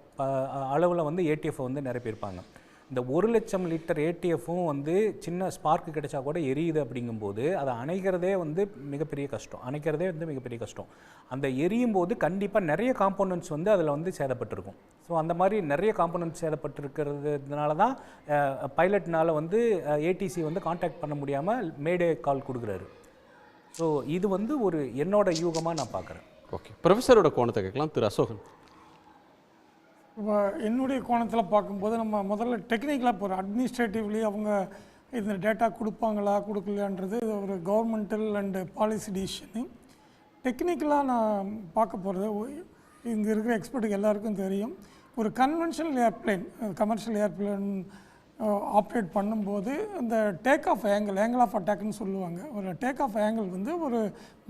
அளவில் வந்து ஏடிஎஃப் வந்து நிரப்பியிருப்பாங்க. இந்த 1,00,000 லிட்டர் ஏடிஎஃப்பும் வந்து சின்ன ஸ்பார்க்கு கிடைச்சா கூட எரியுது அப்படிங்கும்போது அதை அணைக்கிறதே வந்து மிகப்பெரிய கஷ்டம். அந்த எரியும் போது கண்டிப்பாக நிறைய காம்போனன்ட்ஸ் வந்து அதில் வந்து சேதப்பட்டிருக்கும். ஸோ அந்த மாதிரி நிறைய காம்போனன்ட்ஸ் சேதப்பட்டிருக்கிறதுனால தான் பைலட்னால் வந்து ஏடிசி வந்து காண்டாக்ட் பண்ண முடியாமல் மேடே கால் கொடுக்குறாரு. ஸோ இது வந்து ஒரு என்னோட யூகமாக நான் பார்க்குறேன். ஓகே, ப்ரொஃபஸரோட கோணத்தை கேட்கலாம். திரு அசோகன். இப்போ என்னுடைய கோணத்தில் பார்க்கும்போது நம்ம முதல்ல டெக்னிக்கலாக போகிறோம். அட்மினிஸ்ட்ரேட்டிவ்லி அவங்க இந்த டேட்டா கொடுப்பாங்களா கொடுக்கலையான்றது ஒரு கவர்மெண்டல் அண்டு பாலிசி டிசிஷனு. டெக்னிக்கலாக நான் பார்க்க போகிறது, இங்கே இருக்கிற எக்ஸ்பர்ட்டுக்கு எல்லாருக்கும் தெரியும், ஒரு conventional airplane commercial airplane operate பண்ணும்போது இந்த டேக் ஆஃப் ஆங்கிள் ஆஃப் அட்டாக்னு சொல்லுவாங்க. ஒரு டேக் ஆஃப் ஆங்கிள் வந்து ஒரு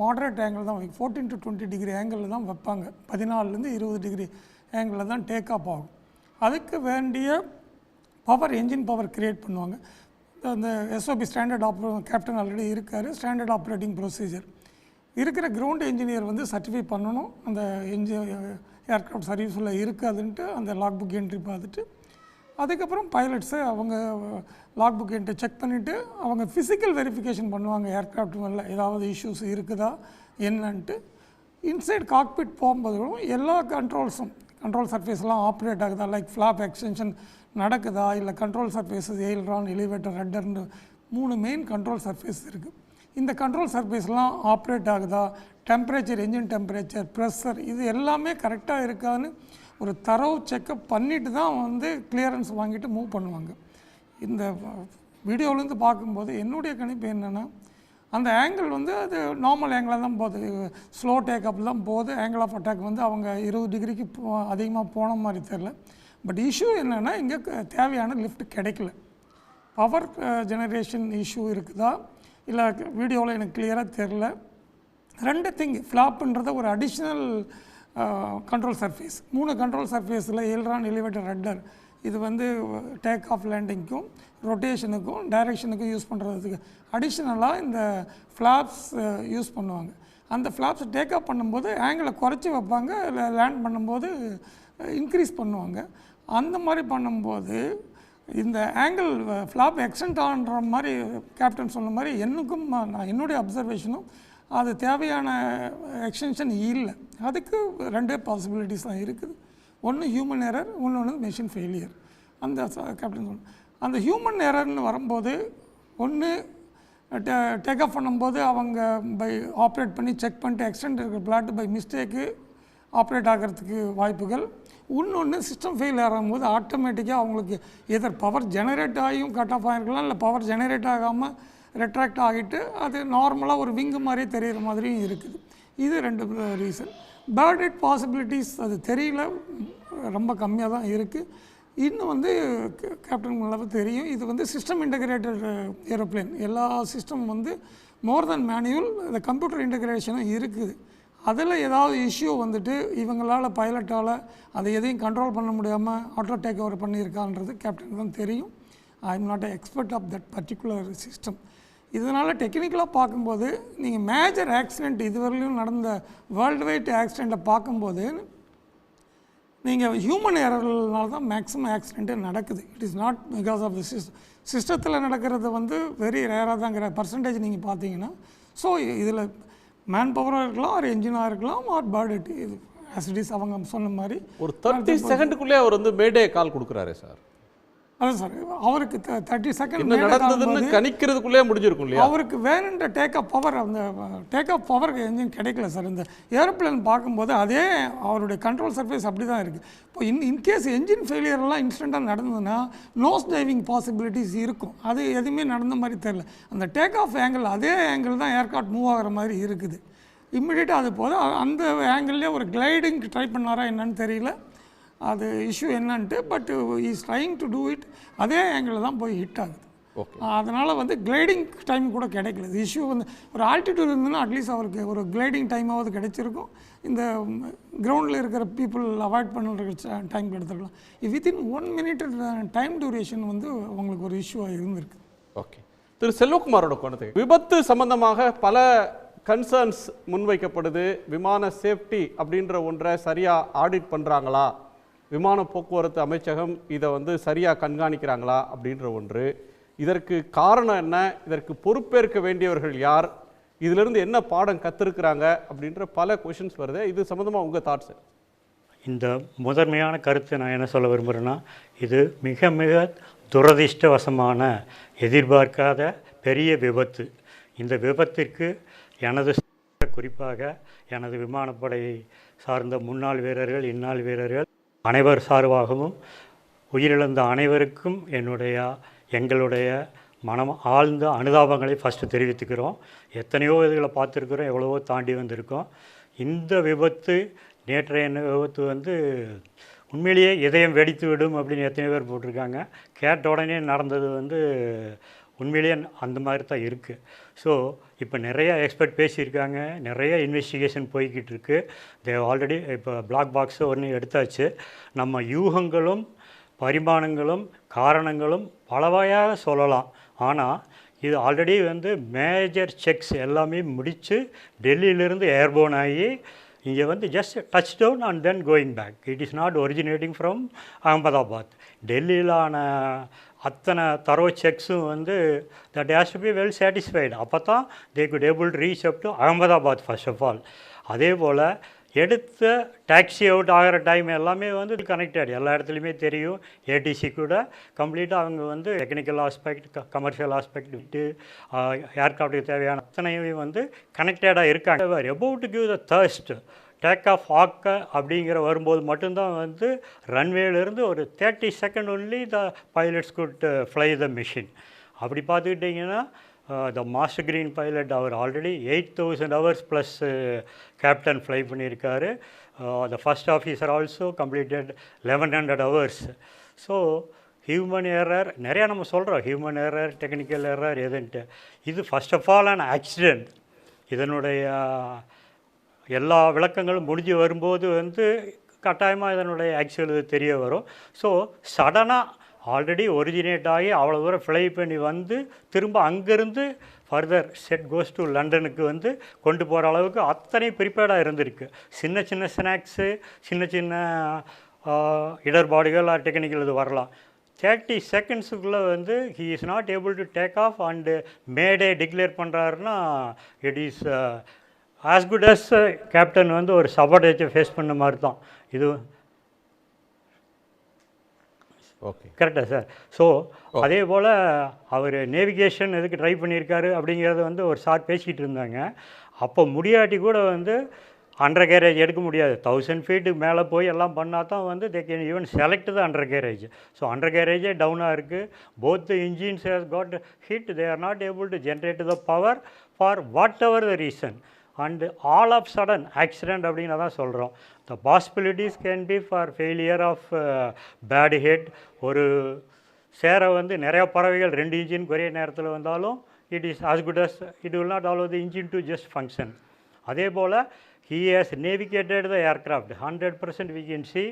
மாடரேட் ஆங்கிள் தான், 14 to 20 டிகிரி ஆங்கிளில் தான் வைப்பாங்க. 14லேருந்து 20 டிகிரி ஆங்கிளில் தான் டேக் ஆஃப் ஆகும். அதுக்கு வேண்டிய என்ஜின் பவர் க்ரியேட் பண்ணுவாங்க. அந்த எஸ்ஓபி ஸ்டாண்டர்ட் கேப்டன் ஆல்ரெடி இருக்கார். ஸ்டாண்டர்ட் ஆப்ரேட்டிங் ப்ரொசீஜர் இருக்கிற கிரவுண்ட் இன்ஜினியர் வந்து சர்டிஃபை பண்ணணும். அந்த ஏர்க்ராஃப்ட் சர்வீஸில் இருக்காதுன்ட்டு அந்த லாக் புக் என்ட்ரி பார்த்துட்டு அதுக்கப்புறம் பைலட்ஸு அவங்க லாக் புக் என்ட்ரி செக் பண்ணிவிட்டு அவங்க ஃபிசிக்கல் வெரிஃபிகேஷன் பண்ணுவாங்க. ஏர்க்ராஃப்ட் மேலே ஏதாவது இஷ்யூஸ் இருக்குதா என்னன்ட்டு. இன்சைட் காக்பிட் போகும்போதும் எல்லா கண்ட்ரோல் சர்ஃபேஸ்லாம் ஆப்ரேட் ஆகுதா, லைக் ஃப்ளாப் எக்ஸ்டென்ஷன் நடக்குதா, இல்லை கண்ட்ரோல் சர்ஃபேஸஸ் எயில்ரான், எலிவேட்டர், ரட்டர்னு 3 மெயின் கண்ட்ரோல் சர்ஃபேஸ் இருக்குது. இந்த கண்ட்ரோல் சர்ஃபேஸ்லாம் ஆப்ரேட் ஆகுதா, டெம்பரேச்சர், என்ஜின் டெம்பரேச்சர், ப்ரெஷர், இது எல்லாமே கரெக்டாக இருக்கான்னு ஒரு தரவு செக்கப் பண்ணிவிட்டு தான் வந்து கிளியரன்ஸ் வாங்கிட்டு மூவ் பண்ணுவாங்க. இந்த வீடியோவிலேருந்து பார்க்கும்போது என்னுடைய கணிப்பு என்னென்னா, அந்த ஆங்கிள் வந்து அது நார்மல் ஆங்கிளாக தான் போகுது, ஸ்லோ டேக்கப் தான் போகுது. ஆங்கிள் ஆஃப் அட்டாக் வந்து அவங்க 20 டிகிரிக்கு அதிகமாக போன மாதிரி தெரில. பட் இஷ்யூ என்னென்னா, இங்கே தேவையான லிஃப்ட் கிடைக்கல. பவர் ஜெனரேஷன் இஷ்யூ இருக்குதா இல்லை வீடியோவில் எனக்கு கிளியராக தெரில. 2 திங், ஃப்ளாப்புன்றத ஒரு அடிஷ்னல் கண்ட்ரோல் சர்ஃபேஸ், 3 கண்ட்ரோல் சர்ஃபேஸில் எல்ரான், எலிவேட்டர், ரட்டர், இது வந்து டேக் ஆஃப் லேண்டிங்க்கும் ரொட்டேஷனுக்கும் டைரெக்ஷனுக்கும் யூஸ் பண்ணுறதுக்கு அடிஷ்னலாக இந்த ஃப்ளாப்ஸ் யூஸ் பண்ணுவாங்க. அந்த ஃப்ளாப்ஸ் டேக் ஆஃப் பண்ணும்போது ஆங்கிளை குறைச்சி வைப்பாங்க, இல்லை லேண்ட் பண்ணும்போது இன்க்ரீஸ் பண்ணுவாங்க. அந்த மாதிரி பண்ணும்போது இந்த ஆங்கிள் ஃப்ளாப் எக்ஸ்டெண்ட் ஆகிற மாதிரி கேப்டன் சொன்ன மாதிரி நான் என்னுடைய அப்சர்வேஷனும் அது தேவையான எக்ஸ்டென்ஷன் இல்லை. அதுக்கு 2 பாசிபிலிட்டிஸ் தான் இருக்குது. ஒன்று ஹியூமன் எரர், ஒன்று மெஷின் ஃபெயிலியர். அந்த கேப்டன் சொன்ன அந்த ஹியூமன் எரர்னு வரும்போது ஒன்று டேக் ஆஃப் பண்ணும்போது அவங்க ஆப்ரேட் பண்ணி செக் பண்ணிட்டு எக்ஸ்டெண்ட் இருக்கிற பிளாட் பை மிஸ்டேக்கு ஆப்ரேட் ஆகிறதுக்கு வாய்ப்புகள். இன்னொன்று சிஸ்டம் ஃபெயில் ஆகும்போது ஆட்டோமேட்டிக்காக அவங்களுக்கு எதர் பவர் ஜெனரேட் ஆகியும் கட் ஆஃப் ஆகிருக்கலாம், இல்லை பவர் ஜெனரேட் ஆகாமல் ரெட்ராக்ட் ஆகிட்டு அது நார்மலாக ஒரு விங்கு மாதிரியே தெரிகிற மாதிரியும் இருக்குது. இது 2 ரீசன். பேர்ட் ஹெட் பாசிபிலிட்டிஸ் அது தெரியல, ரொம்ப கம்மியாக தான் இருக்குது. இன்னும் வந்து கேப்டன் அளவு தெரியும், இது வந்து சிஸ்டம் இன்டகிரேட்டட் ஏரோப்ளேன். எல்லா சிஸ்டம் வந்து மோர் தென் மேனுவல், இந்த கம்ப்யூட்டர் இன்டகிரேஷனும் இருக்குது. அதில் ஏதாவது இஷ்யூ வந்துட்டு இவங்களால் பைலட்டால் அதை எதையும் கண்ட்ரோல் பண்ண முடியாமல் ஆட்டோ டேக் ஓவர் பண்ணியிருக்கான்றது கேப்டனுக்கு தான் தெரியும். I am not expert of that particular system. இதனால் டெக்னிக்கலாக பார்க்கும்போது நீங்கள் மேஜர் ஆக்சிடெண்ட் இதுவரையிலும் நடந்த வேர்ல்டு வைட் ஆக்சிடெண்ட்டை பார்க்கும்போது நீங்கள் ஹியூமன் எரர்னால தான் மேக்ஸிமம் ஆக்சிடெண்ட்டே நடக்குது. It is not because of the சிஸ்டத்தில் நடக்கிறது வந்து வெரி ரேராக தாங்கிற பர்சன்டேஜ் நீங்கள் பார்த்தீங்கன்னா. ஸோ இதில் மேன் பவராக இருக்கலாம், ஒரு என்ஜினாக இருக்கலாம், ஆர் பேர்ட் இது ஆசிடிஸ் அவங்க சொன்ன மாதிரி ஒரு 30 செகண்டுக்குள்ளே அவர் வந்து மேடே கால் கொடுக்குறாரு சார். அதான் சார், அவருக்கு 30 செகண்ட் நடந்ததுன்னு கணிக்கிறதுக்குள்ளே முடிஞ்சிருக்கும் இல்லையா? அவருக்கு வேணுன்ற டேக் ஆஃப் பவர், அந்த டேக் ஆஃப் பவருக்கு என்ஜின் கிடைக்கல சார். இந்த ஏரோப்ளேன் பார்க்கும்போது அதே அவருடைய கண்ட்ரோல் சர்ஃபேஸ் அப்படி தான் இருக்குது. இப்போ இன்கேஸ் என்ஜின் ஃபெயிலியர்லாம் இன்ஸ்டண்ட்டாக நடந்ததுன்னா நோஸ் டைவிங் பாசிபிலிட்டிஸ் இருக்கும். அது எதுவுமே நடந்த மாதிரி தெரில. அந்த டேக் ஆஃப் ஆங்கிள் அதே ஆங்கிள் தான் ஏர்கார்ட் மூவ் ஆகிற மாதிரி இருக்குது. இம்மிடியேட்டாக அது போது அந்த ஆங்கிள்லேயே ஒரு கிளைடிங் ட்ரை பண்ணாரா என்னன்னு தெரியல, அது இஷ்யூ என்னன்ட்டு. But is trying to do it, அதே ஆங்கிளில் தான் போய் ஹிட் ஆகுது. அதனால் வந்து கிளைடிங் டைம் கூட கிடைக்கல. இஷ்யூ வந்து ஒரு ஆல்டிடியூட் இருந்ததுன்னா அட்லீஸ்ட் அவருக்கு ஒரு கிளைடிங் டைமாவது கிடைச்சிருக்கும். இந்த கிரவுண்டில் இருக்கிற பீப்புள் அவாய்ட் பண்ணுற டைம் எடுத்துக்கலாம். வித்தின் 1 minute டைம் டியூரேஷன் வந்து அவங்களுக்கு ஒரு இஷ்யூவாக இருந்திருக்கு. ஓகே, திரு செல்வகுமாரோட கோணத்துக்கு விபத்து சம்பந்தமாக பல கன்சர்ன்ஸ் முன்வைக்கப்படுது. விமான சேஃப்டி அப்படின்ற ஒன்றை சரியாக ஆடிட் பண்ணுறாங்களா, விமான போக்குவரத்து அமைச்சகம் இதை வந்து சரியாக கண்காணிக்கிறாங்களா அப்படின்ற ஒன்று. இதற்கு காரணம் என்ன, இதற்கு பொறுப்பேற்க வேண்டியவர்கள் யார், இதிலிருந்து என்ன பாடம் கற்றுருக்குறாங்க அப்படின்ற பல கொஷின்ஸ் வருது. இது சம்மந்தமாக உங்கள் தாட்ஸ்? இந்த முதன்மையான கருத்தை நான் என்ன சொல்ல விரும்புகிறேன்னா, இது மிக மிக துரதிர்ஷ்டவசமான எதிர்பார்க்காத பெரிய விபத்து. இந்த விபத்திற்கு எனது குறிப்பாக எனது விமானப்படை சார்ந்த முன்னாள் வீரர்கள், இந்நாள் வீரர்கள் அனைவர் சார்பாகவும் உயிரிழந்த அனைவருக்கும் எங்களுடைய மனம் ஆழ்ந்த அனுதாபங்களை ஃபஸ்ட்டு தெரிவித்துக்கிறோம். எத்தனையோ இதுகளை பார்த்துருக்குறோம், எவ்வளவோ தாண்டி வந்திருக்கோம். இந்த விபத்து, நேற்றைய விபத்து வந்து உண்மையிலேயே இதயம் வெடித்து விடும் அப்படின்னு எத்தனை பேர் போட்டிருக்காங்க. கேட்ட உடனே நடந்தது வந்து உண்மையிலேயே அந்த மாதிரி தான் இருக்குது. ஸோ இப்போ நிறைய எக்ஸ்பர்ட் பேசியிருக்காங்க, நிறைய இன்வெஸ்டிகேஷன் போய்கிட்டு இருக்கு. ஆல்ரெடி இப்போ பிளாக் பாக்ஸை ஒன்று எடுத்தாச்சு. நம்ம யூகங்களும் பரிமாணங்களும் காரணங்களும் பலவையாக சொல்லலாம். ஆனால் இது ஆல்ரெடி வந்து மேஜர் செக்ஸ் எல்லாமே முடித்து டெல்லியிலிருந்து ஏர்போன் ஆகி இங்கே வந்து just touch down and then going back. It is not originating from Ahmedabad. டெல்லியிலான அத்தனை தரோ செக்ஸும் வந்து that has to be well satisfied. அப்போ தான் they could able to reach up to Ahmedabad first of all. அதே போல் எடுத்த டாக்ஸி அவுட் ஆகிற டைம் எல்லாமே வந்து கனெக்டட், எல்லா இடத்துலையுமே தெரியும். ஏடிசி கூட கம்ப்ளீட்டாக அவங்க வந்து டெக்னிக்கல் ஆஸ்பெக்ட், கமர்ஷியல் ஆஸ்பெக்ட் விட்டு ஏர்க்ராஃப்டுக்கு தேவையான அத்தனையும் வந்து கனெக்டடாக இருக்காங்க. About to give the thrust take off ஆக்க அப்படிங்கிற வரும்போது மட்டும்தான் வந்து ரன்வேலேருந்து ஒரு 30 second only the pilots could fly the machine. அப்படி பார்த்துக்கிட்டிங்கன்னா த மாஸ்டர் கிரீன் பைலட் அவர் already 8000 hours plus captain fly பண்ணியிருக்காரு. The first officer also completed 1100 hours. So human error நிறையா நம்ம சொல்கிறோம், ஹியூமன் எரர், டெக்னிக்கல் எரர் எதுன்ட்டு. இது first of all an accident. இதனுடைய எல்லா விளக்கங்களும் முடிஞ்சு வரும்போது வந்து கட்டாயமாக இதனுடைய ஆக்சுவல் இது தெரிய வரும். ஸோ சடனாக ஆல்ரெடி ஒரிஜினேட் ஆகி அவ்வளோ தூரம் ஃப்ளை பண்ணி வந்து திரும்ப அங்கேருந்து ஃபர்தர் செட் கோஸ் டு லண்டனுக்கு வந்து கொண்டு போகிற அளவுக்கு அத்தனை ப்ரிப்பேர்டாக இருந்திருக்கு. சின்ன சின்ன ஸ்நாக்ஸு, சின்ன சின்ன இடர்பாடுகள் டெக்னிக்கல் இது வரலாம். 30 செகண்ட்ஸுக்குள்ளே வந்து he is not able to take off and Mayday declare பண்ணுறாருன்னா it is as good as captain வந்து ஒரு சபார்டேஜை ஃபேஸ் பண்ண மாதிரி தான் இது. ஓகே, கரெக்டாக சார்? ஸோ அதே போல் அவர் நேவிகேஷன் எதுக்கு ட்ரை பண்ணியிருக்காரு அப்படிங்கிறத வந்து ஒரு சார் பேசிக்கிட்டு இருந்தாங்க. அப்போ முடியாட்டி கூட வந்து அண்டர் கேரேஜ் எடுக்க முடியாது. 1000 ஃபீட்டுக்கு மேலே போய் எல்லாம் பண்ணால் தான் வந்து they can even select the undercarriage. So அண்டர் கேரேஜே டவுனாக இருக்குது. Both the engines has got hit. They are not able to generate the power for whatever the reason. And all of sudden accident அப்படின்னு தான் சொல்கிறோம். The possibilities can be for failure of bird hit. ஒரு சேரை வந்து நிறையா பறவைகள் 2 இன்ஜின் ஒரே நேரத்தில் வந்தாலும் it is as good as it will not allow the engine to just function. அதே போல் he has navigated the aircraft 100% we can see.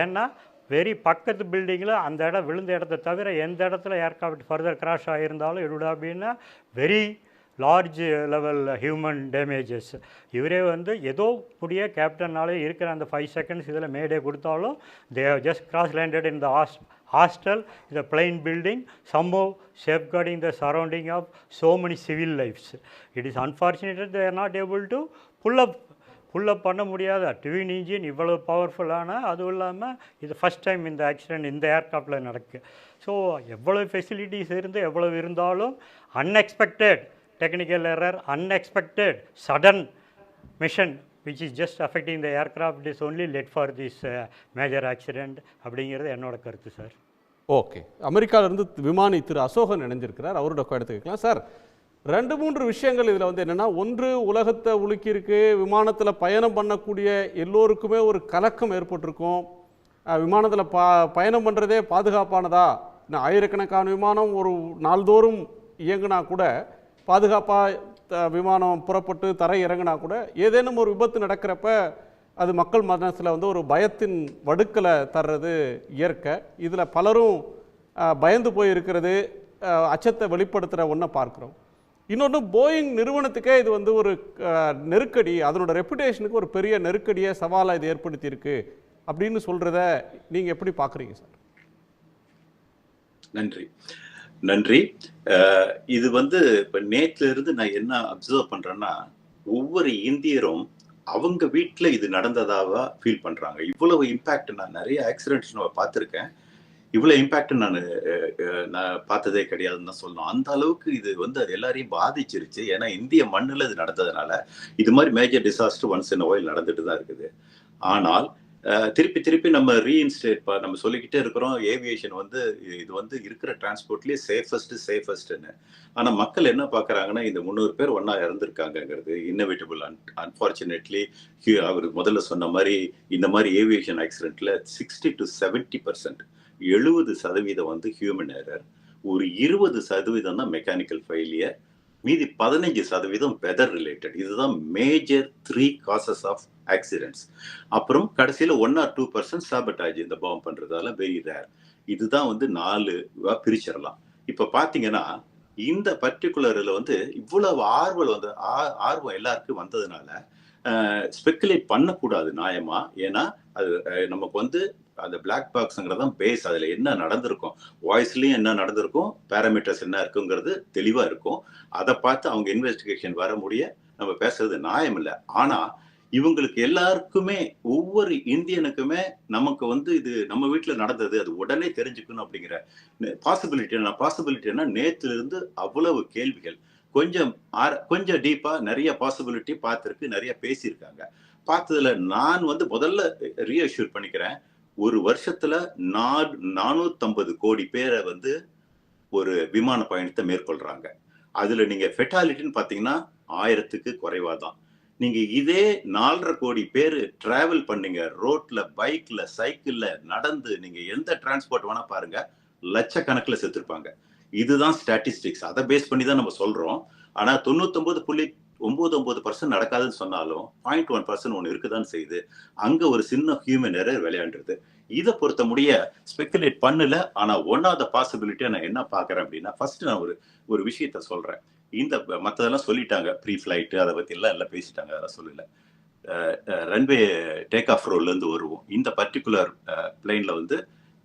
ஏன்னா வெரி பக்கத்து பில்டிங்கில் அந்த இடம் விழுந்த இடத்த தவிர எந்த இடத்துல ஏர்க்ராஃப்ட் ஃபர்தர் கிராஷ் ஆகியிருந்தாலும் it would have been a very large level human damages. இவரே வந்து ஏதோ முடிய கேப்டன்னாலே இருக்கிற அந்த 5 செகண்ட்ஸ் இதில் மேடே கொடுத்தாலும் they have just crash landed in the hostel இந்த பிளைன் பில்டிங் சம்பவ் safeguarding the surrounding of so many civil lives. It is unfortunate they are not able to pull up பண்ண முடியாத ட்வின் இன்ஜின் இவ்வளோ பவர்ஃபுல்லான, அதுவும் இல்லாமல் இது ஃபஸ்ட் டைம் இந்த ஆக்சிடெண்ட் இந்த ஏர்க்ராஃப்டில் நடக்குது. ஸோ எவ்வளோ ஃபெசிலிட்டிஸ் இருந்து எவ்வளவு இருந்தாலும் unexpected technical error, unexpected, sudden mission which is just affecting the aircraft is only led for this major accident அப்படிங்கிறது என்னோட கருத்து சார். ஓகே, அமெரிக்காவிலிருந்து விமானி திரு அசோகன் இணைஞ்சிருக்கிறார். அவரோட கருத்து கேட்கலாம் சார். 2-3 விஷயங்கள் இதில் வந்து என்னென்னா, ஒன்று உலகத்தை உலுக்கியிருக்கு. விமானத்தில் பயணம் பண்ணக்கூடிய எல்லோருக்குமே ஒரு கலக்கம் ஏற்பட்டிருக்கும். விமானத்தில் பயணம் பண்ணுறதே பாதுகாப்பானதா? ஆயிரக்கணக்கான விமானம் ஒரு நாள்தோறும் இயங்கினா கூட, பாதுகாப்பாக விமானம் புறப்பட்டு தரை இறங்கினா கூட, ஏதேனும் ஒரு விபத்து நடக்கிறப்ப அது மக்கள் மனசில் வந்து ஒரு பயத்தின் வடுக்களை தர்றது இயற்கை. இதில் பலரும் பயந்து போய் இருக்கிறது, அச்சத்தை வெளிப்படுத்துகிற ஒன்றை பார்க்குறோம். இன்னொன்று, போயிங் நிறுவனத்துக்கே இது வந்து ஒரு நெருக்கடி, அதனோட ரெப்புடேஷனுக்கு ஒரு பெரிய நெருக்கடியை சவாலாக இது ஏற்படுத்தியிருக்கு அப்படின்னு சொல்கிறத நீங்கள் எப்படி பார்க்குறீங்க சார்? நன்றி. இது வந்து இப்போ நேற்றுல இருந்து நான் என்ன அப்சர்வ் பண்ணுறேன்னா, ஒவ்வொரு இந்தியரும் அவங்க வீட்டில் இது நடந்ததாக ஃபீல் பண்ணுறாங்க. இவ்வளவு இம்பேக்ட் நான் நிறைய ஆக்சிடென்ட்ஸ் நான் பார்த்துருக்கேன். இவ்வளோ இம்பேக்ட் நான் பார்த்ததே கிடையாதுன்னு தான் சொல்லணும். அந்த அளவுக்கு இது வந்து அது எல்லாரையும் பாதிச்சிருச்சு. ஏன்னா இந்திய மண்ணில் இது நடந்ததுனால இது மாதிரி major disaster once in oil நடந்துட்டு தான் இருக்குது. ஆனால் திருப்பி நம்ம ரீஇன்ஸ்டேட் நம்ம சொல்லிக்கிட்டே இருக்கிறோம், ஏவியேஷன் வந்து இது வந்து இருக்கிற டிரான்ஸ்போர்ட்லேயே சேஃபஸ்ட்னு. ஆனால் மக்கள் என்ன பார்க்குறாங்கன்னா, இந்த 300 பேர் ஒன்றா இறந்துருக்காங்கங்கிறது இன்னோவேட்டபிள். அன்ஃபார்ச்சுனேட்லி அவர் முதல்ல சொன்ன மாதிரி இந்த மாதிரி ஏவியேஷன் ஆக்சிடென்ட்ல 60 to 70%, 70% வந்து ஹியூமன் எரர், ஒரு 20% தான் மெக்கானிக்கல் ஃபெயிலியர், மீதி 15% வெதர் ரிலேட்டட். இதுதான் மேஜர் 3 காசஸ் ஆஃப் ஆக்சிடென்ட்ஸ். அப்புறம் கடைசியில் 1 or 2% சாபட்டாஜ், இந்த பாம்பு பண்றதால வெரி ரேர். இதுதான் வந்து 4 பிரிச்சிடலாம். இப்ப பாத்தீங்கன்னா இந்த பர்டிகுலர்ல வந்து இவ்வளவு ஆர்வம் எல்லாருக்கும் வந்ததுனால ஸ்பெக்குலேட் பண்ணக்கூடாது நியாயமா. ஏன்னா அது நமக்கு வந்து அந்த பிளாக் பாக்ஸ்ங்கிறதான் பேஸ். அதுல என்ன நடந்திருக்கும், வாய்ஸ்லயும் என்ன நடந்திருக்கும், பேராமீட்டர்ஸ் என்ன இருக்குங்கிறது தெளிவா இருக்கும். அதை பார்த்து அவங்க இன்வெஸ்டிகேஷன் வர முடிய நம்ம பேசுறது நியாயம் இல்லை. ஆனா இவங்களுக்கு எல்லாருக்குமே, ஒவ்வொரு இந்தியனுக்குமே நமக்கு வந்து இது நம்ம வீட்டுல நடந்தது, அது உடனே தெரிஞ்சுக்கணும் அப்படிங்கிற பாசிபிலிட்டினா நேத்துல இருந்து அவ்வளவு கேள்விகள். கொஞ்சம் டீப்பா நிறைய பாசிபிலிட்டி பார்த்துருக்கு, நிறைய பேசியிருக்காங்க. பார்த்ததுல நான் வந்து முதல்ல ரீஅஷ்யூர் பண்ணிக்கிறேன், ஒரு வருஷத்துல 450 கோடி பேரை வந்து ஒரு விமான பயணத்தை மேற்கொள்றாங்க. அதுல நீங்க ஃபெட்டாலிட்டின்னு பாத்தீங்கன்னா 1000க்கு குறைவாதான். நீங்க இதே 4.5 கோடி பேர் டிராவல் பண்ணீங்க, ரோட்ல, பைக்ல, சைக்கிள்ல, நடந்து, நீங்க எந்த டிரான்ஸ்போர்ட் வேணா பாருங்க, லட்சக்கணக்கில் செத்துருப்பாங்க. இதுதான் ஸ்டாட்டிஸ்டிக்ஸ். அதை பேஸ் பண்ணி தான் நம்ம சொல்றோம். ஆனா 99 99% நடக்காதுன்னு சொன்னாலும் 0.1% ஒன்று இருக்குதான் செய்யுது. அங்க ஒரு சின்ன ஹியூமன் எரர் விளையாண்டுருது. இதை பொறுத்த முடிய ஸ்பெகுலேட் பண்ணல. ஆனா ஒன் ஆஃப் த பாசிபிலிட்டியா நான் என்ன பாக்குறேன் அப்படின்னா, ஃபர்ஸ்ட் நான் ஒரு விஷயத்த சொல்றேன். இந்த மற்றதெல்லாம் சொல்லிட்டாங்க, ப்ரீ ஃபிளைட் அதை பத்தி எல்லாம் பேசிட்டாங்க, அதெல்லாம் சொல்லல. ரன்வே டேக் ஆஃப் ரோல்ல இருந்து வருவோம். இந்த பர்டிகுலர் பிளைன்ல வந்து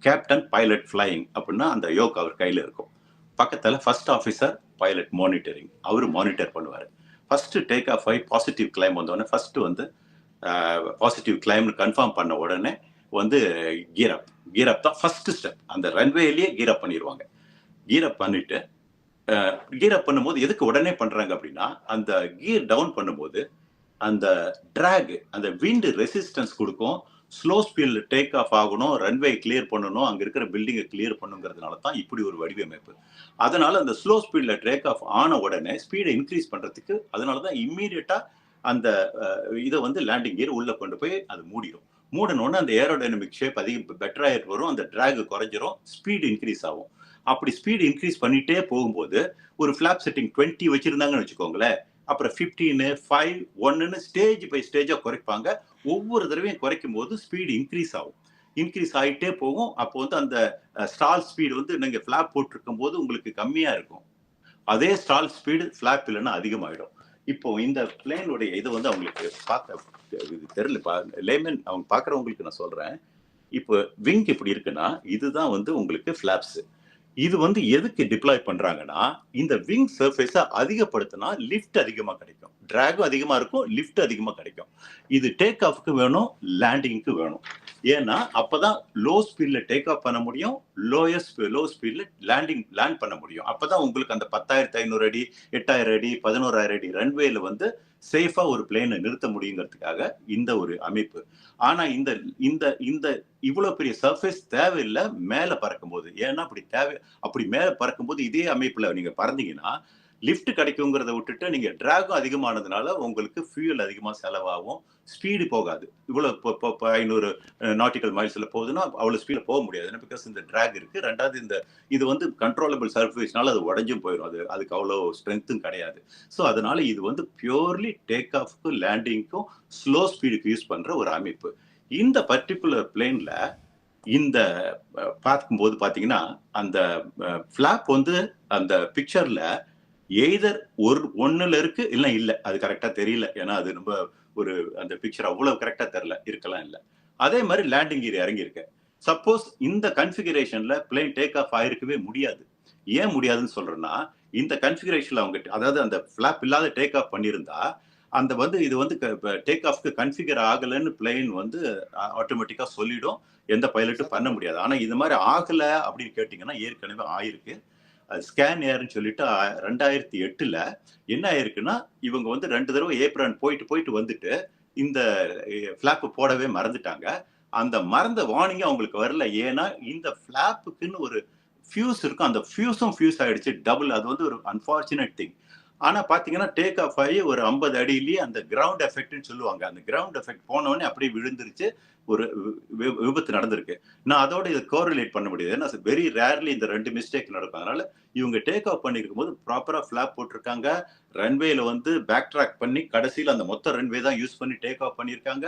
கேப்டன் பைலட் ஃபிளைங் அப்படின்னா அந்த யோக் அவர் கையில இருக்கும். பக்கத்துல ஃபர்ஸ்ட் ஆஃபீஸர் பைலட் மானிட்டரிங், அவரு மானிட்டர் பண்ணுவாரு. ஃபர்ஸ்ட் டேக் ஆஃப் ஆகி பாசிட்டிவ் கிளைம் வந்தோடனே ஃபர்ஸ்ட் வந்து பாசிட்டிவ் கிளைம்னு கன்ஃபார்ம் பண்ண உடனே வந்து கியர் அப் தான் ஃபர்ஸ்ட் ஸ்டெப். அந்த ரன்வேலயே கியர் அப் பண்ணிடுவாங்க. கியர் அப் பண்ணிட்டு கியர் அப் பண்ணும்போது எதுக்கு உடனே பண்றாங்க அப்படின்னா, அந்த கியர் டவுன் பண்ணும்போது அந்த டிராக், அந்த விண்ட் ரெசிஸ்டன்ஸ் கொடுக்கும். ஸ்லோ ஸ்பீட்ல டேக் ஆஃப் ஆகணும், ரன்வே கிளியர் பண்ணணும், அங்க இருக்கிற பில்டிங்கை கிளியர் பண்ணுங்கிறதுனால தான் இப்படி ஒரு வடிவமைப்பு. அதனால அந்த ஸ்லோ ஸ்பீட்ல டேக் ஆஃப் ஆன உடனே ஸ்பீடை இன்க்ரீஸ் பண்றதுக்கு அதனாலதான் இம்மீடியட்டா அந்த இதை வந்து லேண்டிங் கியர் உள்ள கொண்டு போய் அது மூடிடும். மூடணும்னு அந்த ஏரோடைனமிக் ஷேப் அதிகம் பெட்டர் ஆயிட்டு வரும், அந்த டிராக் குறைஞ்சிரும், ஸ்பீடு இன்க்ரீஸ் ஆகும். அப்படி ஸ்பீடு இன்க்ரீஸ் பண்ணிட்டே போகும்போது ஒரு ஃபிளாப் செட்டிங் 20 வச்சிருந்தாங்கன்னு வச்சுக்கோங்களேன், அப்புறம் 15, 5, 1ன்னு ஸ்டேஜ் பை ஸ்டேஜா குறைப்பாங்க. ஒவ்வொரு தடவையும் குறைக்கும் போது ஸ்பீடு இன்க்ரீஸ் ஆகும், இன்க்ரீஸ் ஆகிட்டே போகும். அப்போ வந்து அந்த ஸ்டால் ஸ்பீடு வந்து நீங்க ஃபிளாப் போட்டிருக்கும் போது உங்களுக்கு கம்மியா இருக்கும், அதே ஸ்டால் ஸ்பீடு ஃபிளாப் இல்லைன்னா அதிகமாயிடும். இப்போ இந்த பிளேனுடைய இது வந்து அவங்களுக்கு பார்க்க இது தெரியல, லேமன் அவங்க பார்க்குறவங்களுக்கு நான் சொல்றேன். இப்போ விங் இப்படி இருக்குன்னா இதுதான் வந்து உங்களுக்கு ஃபிளாப்ஸ். இது வந்து எதுக்கு டிப்ளாய் பண்றாங்கன்னா, இந்த விங் சர்ஃபேஸை அதிகப்படுத்தினா லிஃப்ட் அதிகமா கிடைக்கும், டிராகும் அதிகமா இருக்கும், லிஃப்ட் அதிகமா கிடைக்கும். இது டேக் ஆஃப்க்கு வேணும், லேண்டிங்க்கு வேணும். ஏன்னா அப்பதான் லோ ஸ்பீட்ல டேக் ஆஃப் பண்ண முடியும், லோ ஸ்பீட்ல லேண்ட் பண்ண முடியும். அப்பதான் உங்களுக்கு அந்த 10,500 அடி, 8,000 அடி, 11,000 அடி ரன்வேல வந்து சேஃபா ஒரு பிளேனை நிறுத்த முடியுங்கிறதுக்காக இந்த ஒரு அமைப்பு. ஆனா இந்த இந்த இந்த இவ்வளவு பெரிய சர்ஃபேஸ் தேவையில்லை மேல பறக்கும் போது. ஏன்னா அப்படி மேல பறக்கும் போது இதே அமைப்புல நீங்க பறந்தீங்கன்னா லிஃப்ட் கிடைக்குங்கிறத விட்டுட்டு நீங்க டிராகும் அதிகமானதுனால உங்களுக்கு ஃபியூல் அதிகமா செலவாகும், ஸ்பீடு போகாது. இவ்வளவு 500 நாட்டிக்கல் மைல்ஸ்ல போகுதுன்னா அவ்வளவு ஸ்பீட்ல போக முடியாது, பிகாஸ் இந்த டிராக் இருக்கு. ரெண்டாவது இது வந்து கண்ட்ரோலபிள் சர்ஃபேஸ்னால அது உடஞ்சும் போயிடும், அதுக்கு அவ்வளவு ஸ்ட்ரென்த்தும் கிடையாது. ஸோ அதனால இது வந்து பியூர்லி டேக் ஆஃப்க்கும் லேண்டிங்க்கும் ஸ்லோ ஸ்பீடுக்கு யூஸ் பண்ற ஒரு அமைப்பு. இந்த பர்டிகுலர் பிளேன்ல இந்த பார்க்கும்போது பாத்தீங்கன்னா அந்த ஃபிளாப் வந்து அந்த பிக்சர்ல எய்தர் ஒண்ணுல இருக்கு இல்ல அது கரெக்டா தெரியல. ஏன்னா அது ரொம்ப அந்த பிக்சர் அவ்வளவு கரெக்டா தெரியல, இருக்கலாம் இல்ல. அதே மாதிரி லேண்டிங் கியர் இறங்கி இருக்கு. சப்போஸ் இந்த கன்ஃபிகரேஷன்ல பிளேன் டேக் ஆஃப் ஆயிருக்கவே முடியாது. ஏன் முடியாதுன்னு சொல்றேன்னா, இந்த கன்ஃபிகரேஷன்ல அவங்க அதாவது அந்த ஃபிளாப் இல்லாத டேக் ஆஃப் பண்ணியிருந்தா அந்த வந்து இது வந்து டேக் ஆஃப்க்கு கன்ஃபிகர் ஆகலன்னு பிளேன் வந்து ஆட்டோமேட்டிக்கா சொல்லிடும், எந்த பைலட்டும் பண்ண முடியாது. ஆனா இது மாதிரி ஆகல அப்படின்னு கேட்டீங்கன்னா ஏற்கனவே ஆயிருக்கு. ஸ்கேன் ஏர்ன்னு சொல்லிட்டு 2008ல என்ன ஆயிருக்குன்னா, இவங்க வந்து 2 தடவை ஏப்ரன் போயிட்டு வந்துட்டு இந்த ஃபிளாப் போடவே மறந்துட்டாங்க. அந்த மறந்த வார்னிங் அவங்களுக்கு வரல. ஏன்னா இந்த ஃபிளாப்புக்குன்னு ஒரு ஃபியூஸ் இருக்கும், அந்த ஃபியூஸும் ஃபியூஸ் ஆயிடுச்சு டபுள். அது வந்து ஒரு அன்பார்ச்சுனேட் திங். ஆனா பாத்தீங்கன்னா டேக் ஆஃப் ஆகி ஒரு 50 அடியிலேயே அந்த கிரவுண்ட் எஃபெக்ட்னு சொல்லுவாங்க, அந்த கிரவுண்ட் எஃபெக்ட் போனவொடனே அப்படியே விழுந்துருச்சு, ஒரு விபத்து நடந்திருக்கு. நான் அதோட இதை கோரிலேட் பண்ண முடியாது, ஏன்னா வெரி ரேர்லி இந்த 2 மிஸ்டேக் நடக்கும். அதனால இவங்க டேக் ஆஃப் பண்ணிருக்கும் போது ப்ராப்பரா ஃபிளாப் போட்டிருக்காங்க, ரன்வேல வந்து பேக் ட்ராக் பண்ணி கடைசியில் அந்த மொத்த ரன்வே தான் யூஸ் பண்ணி டேக் ஆஃப் பண்ணியிருக்காங்க,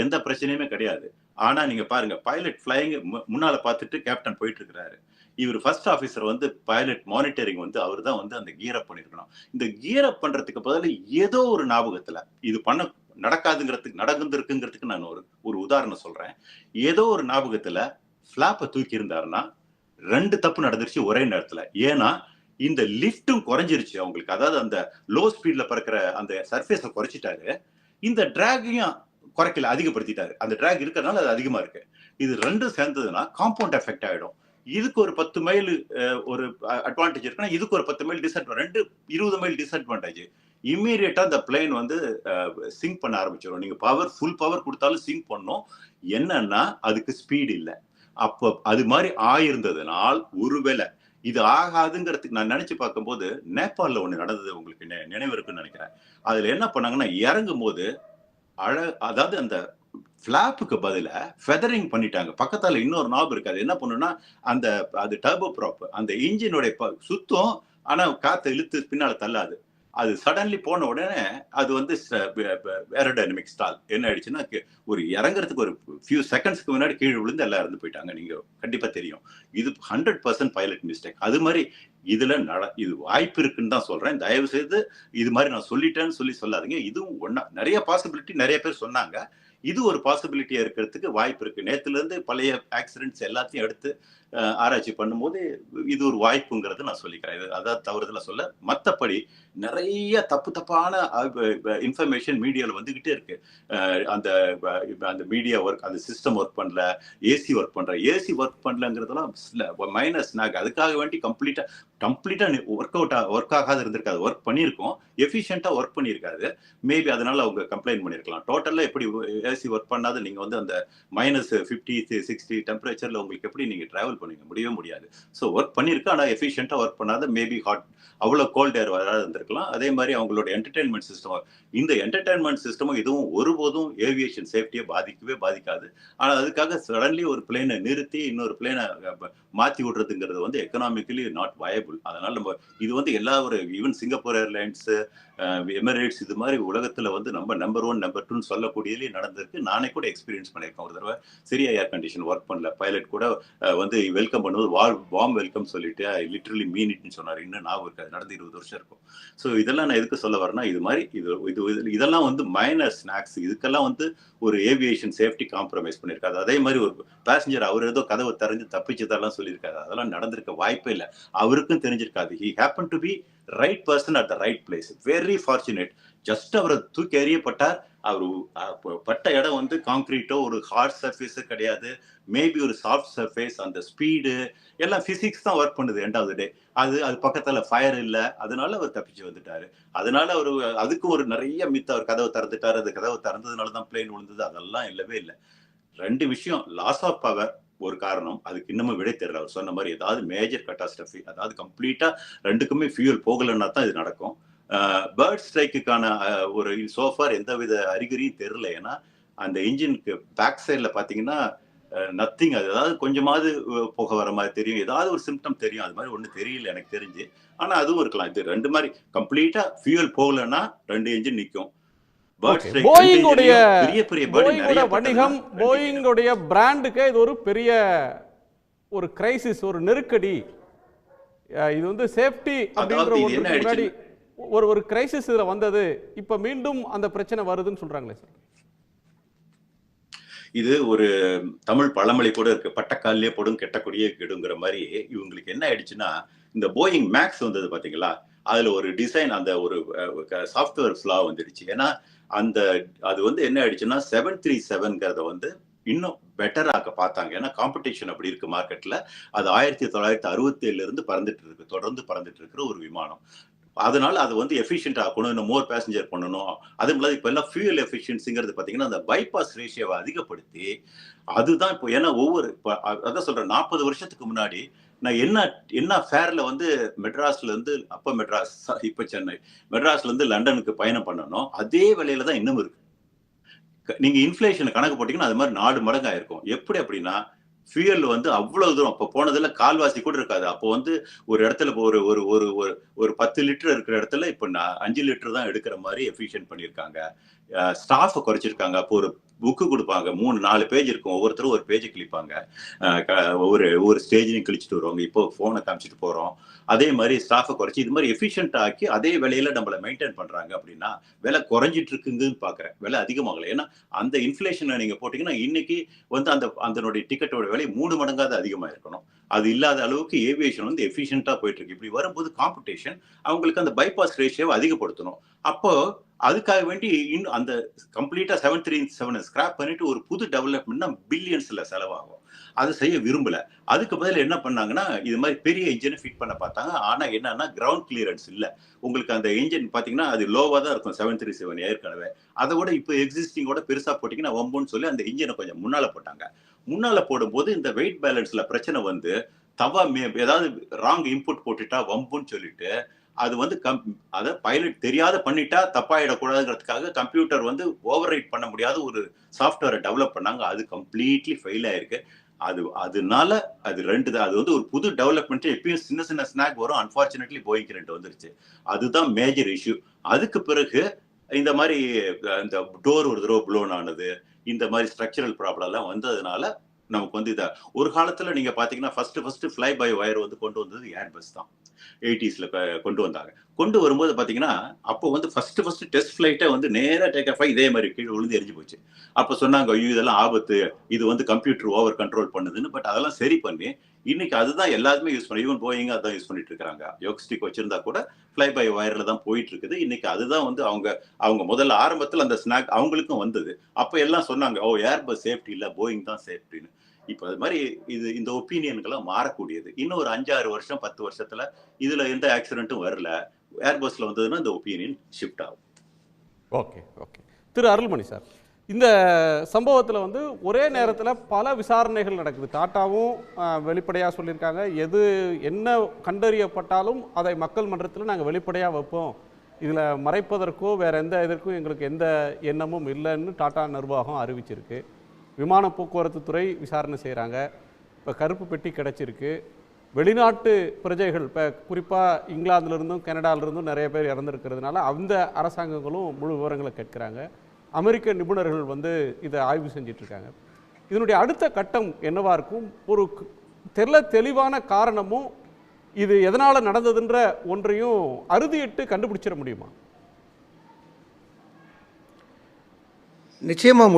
எந்த பிரச்சனையுமே கிடையாது. ஆனா நீங்க பாருங்க, பைலட் ஃபிளைங் முன்னால பார்த்துட்டு கேப்டன் போயிட்டு இருக்கிறாரு. இவர் ஃபர்ஸ்ட் ஆஃபீஸர் வந்து பைலட் மானிட்டரிங் வந்து அவர் தான் வந்து அந்த கியர் அப் பண்ணிருக்கணும். இந்த கியர் அப் பண்றதுக்கு பதில் ஏதோ ஒரு ஞாபகத்துல இது பண்ண நடந்திருக்குங்கிறதுக்கு நான் ஒரு உதாரணம் சொல்றேன். ஏதோ ஒரு ஞாபகத்துல ஃபிளாப்பை தூக்கி இருந்தாருன்னா 2 தப்பு நடந்துருச்சு ஒரே நேரத்துல. ஏன்னா இந்த லிஃப்டும் குறைஞ்சிருச்சு அவங்களுக்கு, அதாவது அந்த லோ ஸ்பீட்ல பறக்கிற அந்த சர்ஃபேஸை குறைச்சிட்டாரு, இந்த டிராகையும் குறைக்கல, அதிகப்படுத்திட்டாரு. அந்த டிராக் இருக்கிறதுனால அது அதிகமா இருக்கு. இது 2 சேர்ந்ததுன்னா காம்பவுண்ட் எஃபெக்ட் ஆயிடும். இதுக்கு ஒரு 10 மைல் ஒரு அட்வான்டேஜ் இருக்குன்னா இதுக்கு ஒரு 10 மைல் டிஸ்அட்வான்டேஜ், 20 மைல் டிஸ்அட்வான்டேஜ். இம்மீடியட்டா அந்த பிளேன் வந்து சிங்க் பண்ண ஆரம்பிச்சிடும். நீங்க ஃபுல் பவர் கொடுத்தாலும் சிங்க் பண்ணும். என்னன்னா அதுக்கு ஸ்பீட் இல்லை. அப்போ அது மாதிரி ஆயிருந்ததுனால் ஒருவேளை இது ஆகாதுங்கிறதுக்கு நான் நினைச்சு பார்க்கும்போது நேபாளில் ஒண்ணு நடந்தது, உங்களுக்கு நினைவு இருக்குன்னு நினைக்கிறேன். அதுல என்ன பண்ணாங்கன்னா இறங்கும் போது அதாவது அந்த ஃபிளாப்புக்கு பதிலா ஃபெதரிங் பண்ணிட்டாங்க. பக்கத்தால இன்னொரு நாப் இருக்கு, அது என்ன பண்ணுன்னா அது டர்போ ப்ராப், அந்த இன்ஜினுடைய சுத்தம், ஆனா காத்தை இழுத்து பின்னால தள்ளாது. அது சடன்லி போன உடனே அது வந்து ஏரோடைனமிக் ஸ்டால் என்ன ஆயிடுச்சுன்னா ஒரு இறங்குறதுக்கு ஒரு ஃபியூ செகண்ட்ஸ்க்கு முன்னாடி கீழே விழுந்து எல்லாம் இறந்து போயிட்டாங்க. நீங்க கண்டிப்பா தெரியும். இது 100% பைலட் மிஸ்டேக். அது மாதிரி இதுல இது வாய்ப்பு இருக்குன்னு தான் சொல்றேன். தயவு செய்து இது மாதிரி நான் சொல்லிட்டேன்னு சொல்லாதீங்க. இதுவும் ஒன்னா நிறைய பாசிபிலிட்டி நிறைய பேர் சொன்னாங்க. இது ஒரு பாசிபிலிட்டியா இருக்கிறதுக்கு வாய்ப்பு இருக்கு. நேத்துல இருந்து பழைய ஆக்சிடென்ட்ஸ் எல்லாத்தையும் எடுத்து ஆராய்ச்சி பண்ணும்போது இது ஒரு வாய்ப்புங்கிறது நான் சொல்லிக்கிறேன். இது அதாவது தவறுதல சொல்ல. மற்றபடி நிறைய தப்பான இன்ஃபர்மேஷன் மீடியாவில் வந்துகிட்டே இருக்கு. அந்த மீடியா ஒர்க், அந்த சிஸ்டம் ஒர்க் பண்ணல, ஏசி ஒர்க் பண்ணலங்கிறதுலாம் மைனஸ் நாங்க அதுக்காக வேண்டி கம்ப்ளீட்டா ஒர்க் ஆகாத இருந்திருக்காது. ஒர்க் பண்ணியிருக்கோம், எஃபிஷியண்டா ஒர்க் பண்ணியிருக்காது. மேபி அதனால அவங்க கம்ப்ளைண்ட் பண்ணியிருக்கலாம். டோட்டலா எப்படி ஏசி ஒர்க் பண்ணாத நீங்க வந்து அந்த -50 60 டெம்பரேச்சர்ல உங்களுக்கு எப்படி நீங்க டிராவல் பண்ணுவீங்க? முடியவே முடியாது. ஸோ ஒர்க் பண்ணியிருக்கு, ஆனால் எஃபிஷியண்டா ஒர்க் பண்ணாத, மேபி அவ்வளோ கோல்ட் ஏர் வராது இருந்திருக்கலாம். அதே மாதிரி அவங்களோட என்டர்டைன்மெண்ட் சிஸ்டம், இந்த என்டர்டைன்மெண்ட் சிஸ்டமும் இதுவும் ஒருபோதும் ஏவியேஷன் சேஃப்டியை பாதிக்காது. ஆனால் அதுக்காக சடன்லி ஒரு பிளேனை நிறுத்தி இன்னொரு பிளேனை மாற்றி விடுறதுங்கிறது வந்து எக்கனாமிக்கலி நாட் வயபிள். அதனால நம்ம இது வந்து எல்லா ஈவன் சிங்கப்பூர் ஏர்லைன்ஸ், எமிரேட்ஸ், இது மாதிரி உலகத்துல வந்து நம்ம நம்பர் 1 நம்பர் 2 சொல்லக்கூடியதுலேயே நடந்திருக்கு. நானே கூட எக்ஸ்பீரியன்ஸ் பண்ணியிருக்கேன். ஒரு தடவை சரியா ஏர் கண்டிஷன் ஒர்க் பண்ணல, பைலட் கூட வந்து வெல்கம் பண்ணுவது வார்ம் வெல்கம் சொல்லிட்டு லிட்டரலி மீன் இட்னு சொன்னார். இன்னும் ஞாபகம் இருக்காது, நடந்து 20 வருஷம் இருக்கும். ஸோ இதெல்லாம் நான் எதுக்கு சொல்ல வரேன்னா, இது மாதிரி இதெல்லாம் வந்து மைனர் ஸ்நாக்ஸ். இதுக்கெல்லாம் வந்து ஒரு ஏவியேஷன் சேஃப்டி காம்ப்ரமைஸ் பண்ணியிருக்காது. அதே மாதிரி ஒரு பேசஞ்சர் அவர் ஏதோ கதவை தெரிஞ்சு தப்பிச்சதெல்லாம் சொல்லியிருக்காரு. அதெல்லாம் நடந்திருக்க வாய்ப்பே இல்லை. அவருக்கும் தெரிஞ்சிருக்காது. He happen to be right person at the right place. Very fortunate. Just அவரை தூக்கி எறியப்பட்டார். அவர் பட்ட இடம் வந்து கான்கிரீட்டோ ஒரு ஹார்ட் சர்ஃபேஸ் கிடையாது, மேபி ஒரு சாஃப்ட் சர்ஃபேஸ். அந்த ஸ்பீடு எல்லாம் பிசிக்ஸ் தான் ஒர்க் பண்ணுது. எண்ட் ஆஃப் த டே அது பக்கத்துல ஃபயர் இல்லை, அதனால அவர் தப்பிச்சு வந்துட்டாரு. அதனால அதுக்கு ஒரு நிறைய மித்த அவர் கதவை திறந்துட்டாரு. அது கதவை திறந்ததுனால தான் பிளேன் விழுந்தது, அதெல்லாம் இல்லவே இல்லை. 2 விஷயம், லாஸ் ஆஃப் பவர் ஒரு காரணம், அதுக்கு இன்னமும் விடை தெரியல. அவர் சொன்ன மாதிரி ஏதாவது மேஜர் கட்டாஸ்ட்ரஃபி, அதாவது கம்ப்ளீட்டா 2க்குமே ஃபியூல் போகலன்னா தான் இது நடக்கும். பேர்ட் ஸ்ட்ரைக்குக்கான ஒரு சோஃபார் எந்தவித அறிகுறியும் தெரியல. ஏன்னா அந்த இன்ஜினுக்கு பேக் சைட்ல பாத்தீங்கன்னா நத்திங். அது ஏதாவது கொஞ்சமாவது புகை வர மாதிரி தெரியும், ஏதாவது ஒரு சிம்டம் தெரியும். அது மாதிரி ஒன்றும் தெரியல எனக்கு தெரிஞ்சு. ஆனா அதுவும் இருக்கலாம். இது 2 மாதிரி கம்ப்ளீட்டா ஃபியூல் போகலன்னா 2 இன்ஜின் நிற்கும். போயிங்குடைய வணிகம், போயிங்குடைய பிராண்டுக்கு இது ஒரு பெரிய ஒரு கிரைசிஸ், ஒரு நெருக்கடி. இது வந்து சேஃப்டி அப்படின்ற முன்னாடி ஒரு கிரைசிஸ் இதுல வந்தது. இப்ப மீண்டும் அந்த பிரச்சனை வருதுன்னு சொல்றாங்களே சார். இது ஒரு தமிழ் பழமொழி கூட இருக்கு, பட்டக்காலே போடும் கெட்டக்கூடிய கெடுங்கிற மாதிரி. இவங்களுக்கு என்ன ஆயிடுச்சுன்னா, இந்த போயிங் மேக்ஸ் வந்தது பாத்தீங்களா, அதுல ஒரு டிசைன், அந்த ஒரு சாஃப்ட்வேர் ஃபிளா வந்துடுச்சு. ஏன்னா அது வந்து என்ன ஆயிடுச்சுன்னா 737ங்கிறத வந்து இன்னும் பெட்டராக்க பார்த்தாங்க. ஏன்னா காம்படிஷன் அப்படி இருக்கு மார்க்கெட்ல. அது 1967 இருந்து தொடர்ந்து பறந்துட்டு இருக்கிற ஒரு விமானம். அதனால அது வந்து எஃபிஷியன்ட் ஆக்கணும், இன்னும் மோர் பேசஞ்சர் பண்ணணும். அதே மாதிரி இப்போ எல்லாம் ஃபியூல் எஃபிஷியன்சிங்கிறது பார்த்தீங்கன்னா அந்த பைபாஸ் ரேஷியோவை அதிகப்படுத்தி, அதுதான் இப்போ. ஏன்னா அதான் சொல்றேன், 40 வருஷத்துக்கு முன்னாடி நான் என்ன ஃபேர்ல வந்து மெட்ராஸ்ல இருந்து, அப்ப மெட்ராஸ், இப்ப சென்னை, மெட்ராஸ்ல இருந்து லண்டனுக்கு பயணம் பண்ணணும், அதே விலையில தான் இன்னும் இருக்கு. நீங்க இன்ஃபிளேஷன் கணக்கு போட்டீங்கன்னா அது மாதிரி 4 மடங்கு ஆயிருக்கும். எப்படி அப்படின்னா, ஃபியூல் வந்து அவ்வளவு தூரம் அப்போ போனதுல கால்வாசி கூட இருக்காது. அப்போ வந்து ஒரு இடத்துல ஒரு 10 லிட்டர் இருக்கிற இடத்துல இப்போ 5 லிட்டர் தான் எடுக்கிற மாதிரி எஃபிஷியன்ட் பண்ணியிருக்காங்க. ஸ்டாஃபை குறைச்சிருக்காங்க. அப்போ ஒரு புக்கு கொடுப்பாங்க, 3-4 பேஜ் இருக்கும், ஒவ்வொருத்தரும் ஒரு பேஜை கிழிப்பாங்க. ஒவ்வொரு ஸ்டேஜையும் கிழிச்சிட்டு வருவாங்க. இப்போ ஃபோனை காமிச்சிட்டு போறோம். அதே மாதிரி ஸ்டாஃபை குறைச்சி இது மாதிரி எஃபிஷியன்ட் ஆக்கி அதே விலையில நம்மளை மெயின்டைன் பண்றாங்க. அப்படின்னா விலை குறைஞ்சிட்டு இருக்குங்கன்னு பாக்குறேன், விலை அதிகமாகல. ஏன்னா அந்த இன்ஃபிளேஷனை நீங்க போட்டீங்கன்னா இன்னைக்கு வந்து அதனுடைய டிக்கெட்டோட விலை 3 மடங்காவது அதிகமா இருக்கணும். அது இல்லாத அளவுக்கு ஏவியேஷன் வந்து எஃபிஷியன்ட்டா போயிட்டு இருக்கு. இப்படி வரும்போது காம்படிஷன் அவங்களுக்கு அந்த பைபாஸ் ரேஷியோவை அதிகப்படுத்தணும். அப்போ அதுக்காக வேண்டி இன்னும் அந்த கம்ப்ளீட்டா 737 ஸ்கிராப் பண்ணிட்டு ஒரு புது டெவலப்மெண்ட்னா பில்லியன்ஸ்ல செலவாகும். அது செய்ய விரும்பல. அதுக்கு பதில் என்ன பண்ணாங்கன்னா, இது மாதிரி பெரிய இன்ஜினை ஃபிட் பண்ண பார்த்தாங்க. ஆனா என்னன்னா, கிரவுண்ட் கிளியரன்ஸ் இல்ல. உங்களுக்கு அந்த இன்ஜின் பாத்தீங்கன்னா அது லோவா தான் இருக்கும் 737 ஏற்கனவே. அதை விட இப்போ எக்ஸிஸ்டிங்கோட பெருசா போட்டீங்கன்னா வம்புன்னு சொல்லி அந்த இன்ஜினை கொஞ்சம் முன்னால போட்டாங்க. முன்னால போடும்போது இந்த வெயிட் பேலன்ஸ்ல பிரச்சனை வந்து ஏதாவது ராங் இன்புட் போட்டுட்டா வம்புன்னு சொல்லிட்டு அது வந்து அதை பைலட் தெரியாத பண்ணிட்டா தப்பாயிடக்கூடாதுங்கிறதுக்காக கம்ப்யூட்டர் வந்து ஓவர் ரைட் பண்ண முடியாத ஒரு சாஃப்ட்வேரை டெவலப் பண்ணாங்க. அது கம்ப்ளீட்லி ஃபெயில் ஆயிருக்கு. அதனால அது ரெண்டு தான். அது வந்து ஒரு புது டெவலப்மெண்ட். எப்பயும் சின்ன சின்ன ஸ்நாக் வரும். அன்பார்ச்சுனேட்லி போயிங் கரண்ட் வந்துருச்சு. அதுதான் மேஜர் இஷ்யூ. அதுக்கு பிறகு இந்த மாதிரி இந்த டோர் ஒரு தடவை ப்ளோன் ஆனது, இந்த மாதிரி ஸ்ட்ரக்சரல் ப்ராப்ளம் எல்லாம் வந்ததுனால நமக்கு வந்து ஒரு காலத்துல நீங்க பாத்தீங்கன்னா ஃபர்ஸ்ட் ஃப்ளை பை வயர் வந்து கொண்டு வந்தது ஏர்பஸ் தான். 80ஸ்ல கொண்டு வந்தாங்க. கொண்டு வரும்போது பாத்தீங்கன்னா அப்போ வந்து ஃபர்ஸ்ட் டெஸ்ட் ஃபிளைட்டை வந்து நேரா டேக் ஆஃப் ஆகி இதே மாதிரி கீழே விழுந்து எரிஞ்சு போச்சு. அப்ப சொன்னாங்க ஐயோ இதெல்லாம் ஆபத்து, இது வந்து கம்ப்யூட்டர் ஓவர் கண்ட்ரோல் பண்ணுதுன்னு. பட் அதெல்லாம் சரி பண்ணி இன்னைக்கு அதுதான் எல்லாருமே யூஸ் பண்ணி, ஈவன் போயிங் அதான் யூஸ் பண்ணிட்டு இருக்காங்க. யோக்ஸ்டிக் வச்சிருந்தா கூட ஃப்ளை பை வயர்ல தான் போயிட்டு இருக்குது. இன்னைக்கு அதுதான் வந்து அவங்க முதல்ல ஆரம்பத்துல அந்த ஸ்நாக் அவங்களுக்கும் வந்தது. அப்ப எல்லாம் சொன்னாங்க ஓ ஏர்பஸ் சேஃப்டி இல்ல, போயிங் தான் சேஃப்டின்னு. இப்ப அது மாதிரி இந்த ஒப்பீனியன்கெல்லாம் மாறக்கூடியது. இன்னும் ஒரு 5-6 வருஷம் 10 வருஷத்துல இதுல எந்த ஆக்சிடென்ட்டும் வரல, ஏர்பஸ்ல வந்ததுன்னா இந்த ஒப்பீனியன் ஷிஃப்ட் ஆகும். ஓகே. திரு அருள்மணி சார், இந்த சம்பவத்தில் வந்து ஒரே நேரத்தில் பல விசாரணைகள் நடக்குது. டாட்டாவும் வெளிப்படையாக சொல்லியிருக்காங்க, என்ன கண்டறியப்பட்டாலும் அதை மக்கள் மன்றத்தில் நாங்கள் வெளிப்படையாக வைப்போம், இதில் மறைப்பதற்கோ வேறு எந்த இதற்கும் எங்களுக்கு எந்த எண்ணமும் இல்லைன்னு டாட்டா நிர்வாகம் அறிவிச்சிருக்கு. விமான போக்குவரத்து துறை விசாரணை செய்கிறாங்க. இப்போ கருப்பு பெட்டி கிடச்சிருக்கு. வெளிநாட்டு பிரஜைகள், இப்போ குறிப்பாக இங்கிலாந்துலேருந்தும் கனடாவிலிருந்தும் நிறைய பேர் இறந்துருக்கிறதுனால அந்த அரசாங்கங்களும் முழு விவரங்களை கேட்குறாங்க. அமெரிக்க நிபுணர்கள் வந்து இதை ஆய்வு செஞ்சிட்ருக்காங்க. இதனுடைய அடுத்த கட்டம் என்னவாக இருக்கும்? ஒரு தெளிவான காரணமும் இது எதனால் நடந்ததுன்ற ஒன்றையும் அறுதியிட்டு கண்டுபிடிச்சிட முடியுமா? நிச்சயமாக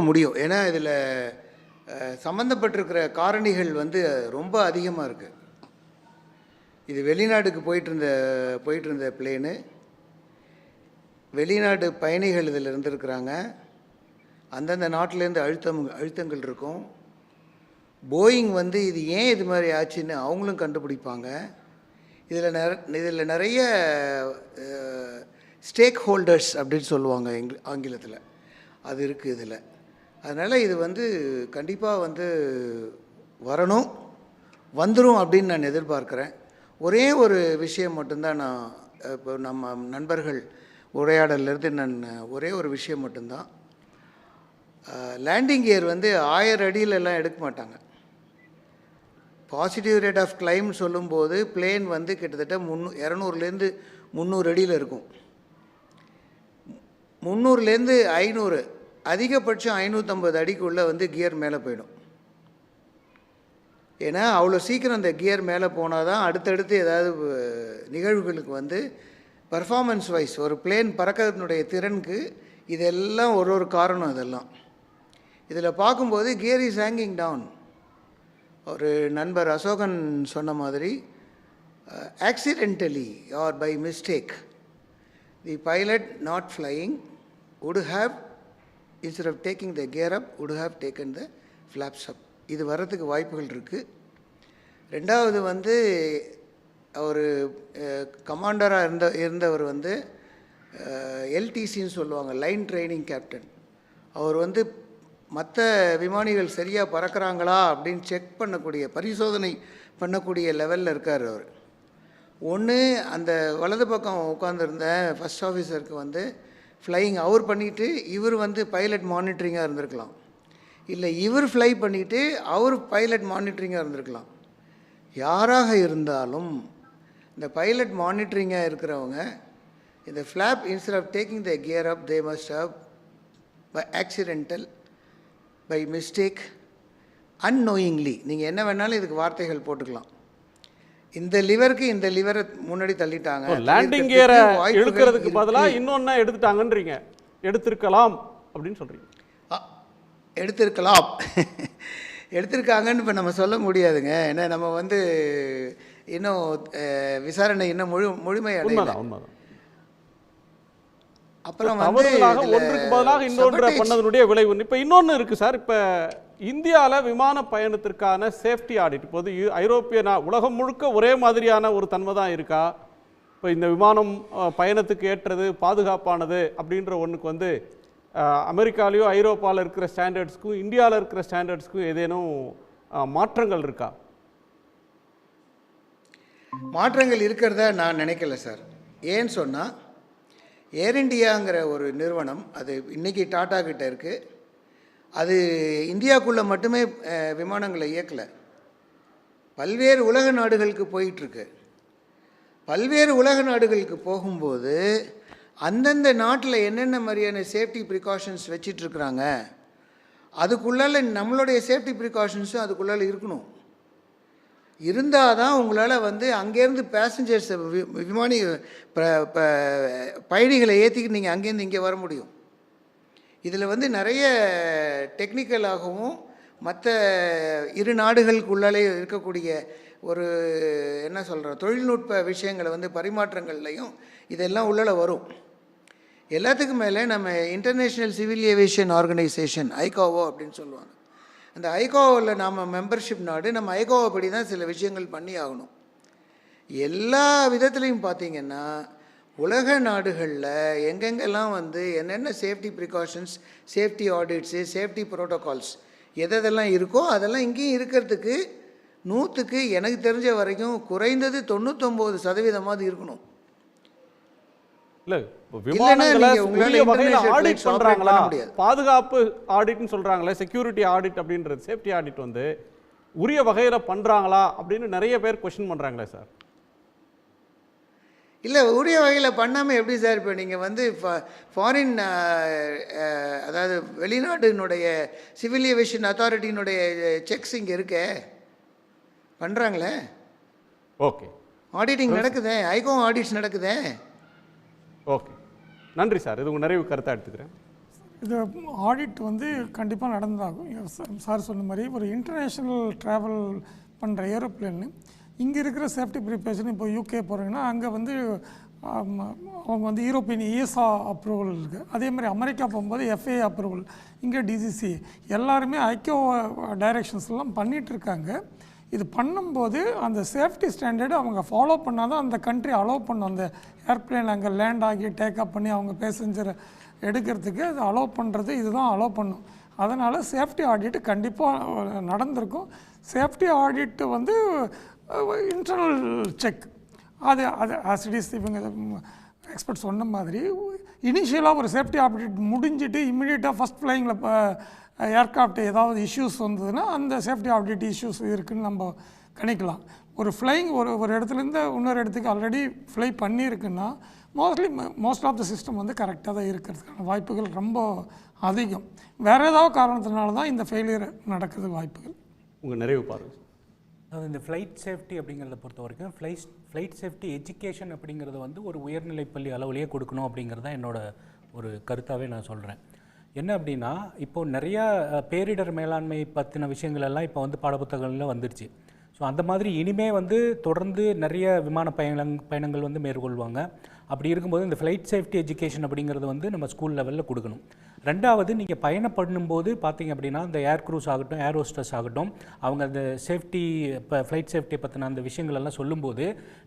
முடியும். ஏன்னா இதில் சம்மந்தப்பட்டிருக்கிற காரணிகள் வந்து ரொம்ப அதிகமாக இருக்குது. இது வெளிநாட்டுக்கு போயிட்டு இருந்த பிளேனு, வெளிநாட்டு பயணிகள் இதில் இருந்திருக்கிறாங்க. அந்தந்த நாட்டிலேருந்து அழுத்தங்கள் இருக்கும். போயிங் வந்து இது ஏன் இது மாதிரி ஆச்சுன்னு அவங்களும் கண்டுபிடிப்பாங்க. இதில் நிறைய ஸ்டேக் ஹோல்டர்ஸ் அப்படின்னு சொல்லுவாங்க ஆங்கிலத்தில், அது இருக்குது இதில். அதனால் இது வந்து கண்டிப்பாக வந்து வந்துடும் அப்படின்னு நான் எதிர்பார்க்குறேன். ஒரே ஒரு விஷயம் மட்டும்தான் நான் இப்போ நம்ம நண்பர்கள் உரையாடலேருந்து ஒரே ஒரு விஷயம் மட்டும்தான். லேண்டிங் கியர் வந்து 1000 அடியிலெல்லாம் எடுக்க மாட்டாங்க. பாசிட்டிவ் ரேட் ஆஃப் கிளைம் சொல்லும்போது பிளேன் வந்து கிட்டத்தட்ட 200லேருந்து 300 அடியில் இருக்கும். 300லேருந்து 500, அதிகபட்சம் 550 அடிக்குள்ளே வந்து கியர் மேலே போயிடும். ஏன்னா அவ்வளோ சீக்கிரம் அந்த கியர் மேலே போனால் தான் அடுத்தடுத்து ஏதாவது நிகழ்வுகளுக்கு வந்து பர்ஃபார்மன்ஸ் வைஸ் ஒரு பிளேன் பறக்கிறதுனுடைய திறனுக்கு இதெல்லாம் ஒரு காரணம். இதெல்லாம் இதில் பார்க்கும்போது கியர் இஸ் ஹேங்கிங் டவுன். ஒரு நண்பர் அசோகன் சொன்ன மாதிரி accidentally or by mistake the pilot not flying would have, instead of taking the gear up, would have taken the flaps up. இது வர்றதுக்கு வாய்ப்புகள் இருக்குது. ரெண்டாவது வந்து அவர் கமாண்டராக இருந்தவர் வந்து எல்டிசின்னு சொல்லுவாங்க, லைன் ட்ரைனிங் கேப்டன். அவர் வந்து மற்ற விமானிகள் சரியாக பறக்கிறாங்களா அப்படின்னு செக் பண்ணக்கூடிய, பரிசோதனை பண்ணக்கூடிய லெவலில் இருக்கார் அவர். ஒன்று அந்த வலது பக்கம் உட்காந்துருந்த ஃபஸ்ட் ஆஃபீஸருக்கு வந்து ஃப்ளையிங் அவர் பண்ணிவிட்டு இவர் வந்து பைலட் மானிட்டரிங்காக இருந்திருக்கலாம், இல்லை இவர் ஃப்ளை பண்ணிவிட்டு அவர் பைலட் மானிட்டரிங்காக இருந்திருக்கலாம். யாராக இருந்தாலும் இந்த பைலட் மானிட்டரிங்காக இருக்கிறவங்க இந்த flap instead of taking the gear up they must have by accidental, by mistake, unknowingly, நீங்கள் என்ன வேணாலும் இதுக்கு வார்த்தைகள் போட்டுக்கலாம். இந்த லிவருக்கு இந்த லிவரை முன்னாடி தள்ளிட்டாங்க, லேண்டிங் கியரை இழுக்கிறதுக்கு பதிலாக இன்னொன்னா எடுத்துட்டாங்கன்றீங்க. எடுத்திருக்கலாம் அப்படின்னு சொல்றீங்க. எடுத்திருக்காங்கன்னு இப்போ நம்ம சொல்ல முடியாதுங்க. ஏன்னா நம்ம வந்து இன்னும் விசாரணை இன்னும் முழுமையடையல. அப்புறம் ஒன்றுக்கு பதிலாக இன்னொன்று பண்ணதனுடைய விளைவு. இப்போ இன்னொன்று இருக்குது சார். இப்போ இந்தியாவில் விமான பயணத்திற்கான சேஃப்டி ஆடிட், இப்போது ஐரோப்பிய உலகம் முழுக்க ஒரே மாதிரியான ஒரு தன்மை தான் இருக்கா? இப்போ இந்த விமானம் பயணத்துக்கு ஏற்றது, பாதுகாப்பானது அப்படின்ற ஒன்றுக்கு வந்து அமெரிக்காலேயோ ஐரோப்பாவில் இருக்கிற ஸ்டாண்டர்ட்ஸ்க்கும் இந்தியாவில் இருக்கிற ஸ்டாண்டர்ட்ஸ்க்கும் ஏதேனும் மாற்றங்கள் இருக்கா? மாற்றங்கள் இருக்கிறதா நான் நினைக்கல சார். ஏன்னு சொன்னால் ஏர் இண்டியாங்கிற ஒரு நிறுவனம், அது இன்றைக்கி டாடா கிட்ட இருக்குது. அது இந்தியாவுக்குள்ளே மட்டுமே விமானங்களை இயக்கலை, பல்வேறு உலக நாடுகளுக்கு போயிட்டுருக்கு. பல்வேறு உலக நாடுகளுக்கு போகும்போது அந்தந்த நாட்டில் என்னென்ன மாதிரியான சேஃப்டி ப்ரிகாஷன்ஸ் வச்சிட்ருக்குறாங்க, அதுக்குள்ளால் நம்மளுடைய சேஃப்டி ப்ரிகாஷன்ஸும் அதுக்குள்ளால் இருக்கணும். இருந்தால் தான் உங்களால் வந்து அங்கேருந்து பேசஞ்சர்ஸை விமானி பயணிகளை ஏற்றிக்கிட்டு நீங்கள் அங்கேருந்து இங்கே வர முடியும். இதில் வந்து நிறைய டெக்னிக்கலாகவும் மற்ற இரு நாடுகளுக்குள்ளாலே இருக்கக்கூடிய ஒரு என்ன சொல்கிறோம் தொழில்நுட்ப விஷயங்களை வந்து பரிமாற்றங்கள்லையும் இதெல்லாம் உள்ளால் வரும். எல்லாத்துக்கும் மேலே நம்ம இன்டர்நேஷ்னல் சிவில் ஏவியேஷன் ஆர்கனைசேஷன் ஐகாவோ அப்படின்னு சொல்லுவாங்க. அந்த ஐகாவோவில் நாம் மெம்பர்ஷிப் நாடு, நம்ம ஐகாவோ படி தான் சில விஷயங்கள் பண்ணி ஆகணும். எல்லா விதத்துலையும் பார்த்திங்கன்னா உலக நாடுகளில் எங்கெங்கெல்லாம் வந்து என்னென்ன safety precautions, safety audits, safety protocols எதெல்லாம் இருக்கோ அதெல்லாம் இங்கேயும் இருக்கிறதுக்கு 100க்கு எனக்கு தெரிஞ்ச வரைக்கும் குறைந்தது 99% இருக்கணும். இல்லை, விமானங்களை உரிய வகையில் ஆடிட் பண்ணுறாங்களா, பாதுகாப்பு ஆடிட்னு சொல்கிறாங்களே, செக்யூரிட்டி ஆடிட் அப்படின்றது, சேஃப்டி ஆடிட் வந்து உரிய வகையில் பண்ணுறாங்களா அப்படின்னு நிறைய பேர் கொஸ்டின் பண்ணுறாங்களே சார். இல்லை, உரிய வகையில் பண்ணாமல் எப்படி சார்? இப்போ நீங்கள் வந்து ஃபாரின் அதாவது வெளிநாட்டினுடைய சிவில் ஏவியேஷன் அத்தாரிட்டியினுடைய செக்ஸ் இங்கே இருக்கே, பண்ணுறாங்களே. ஓகே, ஆடிட்டிங் நடக்குதே, ஐகோ ஆடிட்ஸ் நடக்குதே. ஓகே, நன்றி சார். இது உங்கள் நிறைவு கருத்தாக எடுத்துக்கிறேன். இது ஆடிட் வந்து கண்டிப்பாக நடந்தாகும். சார் சொன்ன மாதிரி ஒரு இன்டர்நேஷ்னல் ட்ராவல் பண்ணுற ஏரோப்ளேன்னு இங்கே இருக்கிற சேஃப்டி ப்ரிப்பரேஷன், இப்போ யூகே போகிறீங்கன்னா அங்கே வந்து அவங்க வந்து யூரோப்பியன் ESA அப்ரூவல் இருக்குது. அதே மாதிரி அமெரிக்கா போகும்போது FAA அப்ரூவல், இங்கே DGC, எல்லாருமே ஐக்கியோ டைரெக்ஷன்ஸ்லாம் பண்ணிகிட்ருக்காங்க. இது பண்ணும்போது அந்த சேஃப்டி ஸ்டாண்டர்டு அவங்க ஃபாலோ பண்ணால் தான் அந்த கண்ட்ரி அலோவ் பண்ணும். அந்த ஏர்ப்ளேன் அங்கே லேண்ட் ஆகி டேக்அப் பண்ணி அவங்க பேசஞ்சரை எடுக்கிறதுக்கு அது அலோவ் பண்ணுறது இதுதான் அலோவ் பண்ணும். அதனால் சேஃப்டி ஆடிட்டு கண்டிப்பாக நடந்திருக்கும். சேஃப்டி ஆடிட்டு வந்து இன்டர்னல் செக், அது ஆசிடிஸ் இவங்க எக்ஸ்பர்ட் சொன்ன மாதிரி இனிஷியலாக ஒரு சேஃப்டி ஆடிட் முடிஞ்சிட்டு இம்மிடியேட்டாக ஃபஸ்ட் ஃப்ளைங்கில் இப்போ ஏர்க்ராஃப்ட் ஏதாவது இஷ்யூஸ் வந்ததுன்னா அந்த சேஃப்டி ஆடிட் இஷ்யூஸ் இருக்குதுன்னு நம்ம கணிக்கலாம். ஒரு ஃப்ளைங் ஒரு இடத்துலேருந்து இன்னொரு இடத்துக்கு ஆல்ரெடி ஃப்ளை பண்ணியிருக்குன்னா மோஸ்ட் ஆஃப் த சிஸ்டம் வந்து கரெக்டாக தான் இருக்கிறதுக்கான வாய்ப்புகள் ரொம்ப அதிகம். வேறு ஏதாவது காரணத்தினால தான் இந்த ஃபெயிலியர் நடக்கிறது வாய்ப்புகள். உங்கள் நிறைவு பாருங்கள். அதாவது இந்த ஃப்ளைட் சேஃப்டி அப்படிங்கிறத பொறுத்த வரைக்கும் ஃப்ளைட் சேஃப்டி எஜுகேஷன் அப்படிங்கிறது வந்து ஒரு உயர்நிலைப்பள்ளி அளவுலேயே கொடுக்கணும் அப்படிங்கிறது தான் என்னோட ஒரு கருத்தாகவே நான் சொல்கிறேன். என்ன அப்படின்னா, இப்போது நிறையா பேரிடர் மேலாண்மை பற்றின விஷயங்கள் எல்லாம் இப்போ வந்து பாடப்புத்தகங்களில் வந்துடுச்சு. ஸோ அந்த மாதிரி இனிமே வந்து தொடர்ந்து நிறைய விமான பயணங்கள் வந்து மேற்கொள்வாங்க. அப்படி இருக்கும்போது இந்த ஃப்ளைட் சேஃப்டி எஜுகேஷன் அப்படிங்கிறது வந்து நம்ம ஸ்கூல் லெவலில் கொடுக்கணும். ரெண்டாவது, நீங்கள் பயணப்பண்ணும்போது பார்த்தீங்க அப்படின்னா இந்த ஏர் க்ரூஸ் ஆகட்டும், ஏர் ஹோஸ்டர்ஸ் ஆகட்டும், அவங்க அந்த சேஃப்டி இப்போ ஃப்ளைட் சேஃப்டியை பற்றின அந்த விஷயங்களெல்லாம் சொல்லும்போது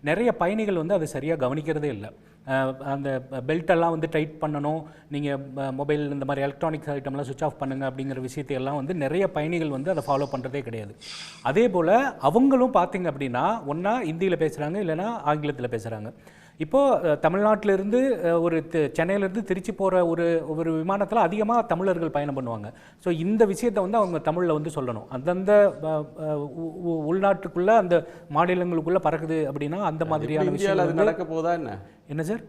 நிறைய பயணிகள் வந்து அதை சரியாக கவனிக்கிறதே இல்லை. அந்த பெல்ட்டெல்லாம் வந்து டைட் பண்ணணும், நீங்கள் மொபைல் இந்த மாதிரி எலக்ட்ரானிக்ஸ் ஐட்டம்லாம் சுவிட்ச் ஆஃப் பண்ணுங்கள் அப்படிங்கிற விஷயத்தையெல்லாம் வந்து நிறைய பயணிகள் வந்து அதை ஃபாலோ பண்ணுறதே கிடையாது. அதே போல் அவங்களும் பார்த்திங்க அப்படின்னா ஒன்றா ஹிந்தியில் பேசுகிறாங்க, இல்லைனா ஆங்கிலத்தில் பேசுகிறாங்க. இப்போது தமிழ்நாட்டிலேருந்து ஒரு சென்னையிலேருந்து திருச்சி போகிற ஒரு விமானத்தில் அதிகமாக தமிழர்கள் பயணம் பண்ணுவாங்க. ஸோ இந்த விஷயத்தை வந்து அவங்க தமிழில் வந்து சொல்லணும். அந்தந்த உள்நாட்டுக்குள்ளே அந்த மாநிலங்களுக்குள்ளே பறக்குது அப்படின்னா அந்த மாதிரியான விஷயம் நடக்க போதா என்ன சார்?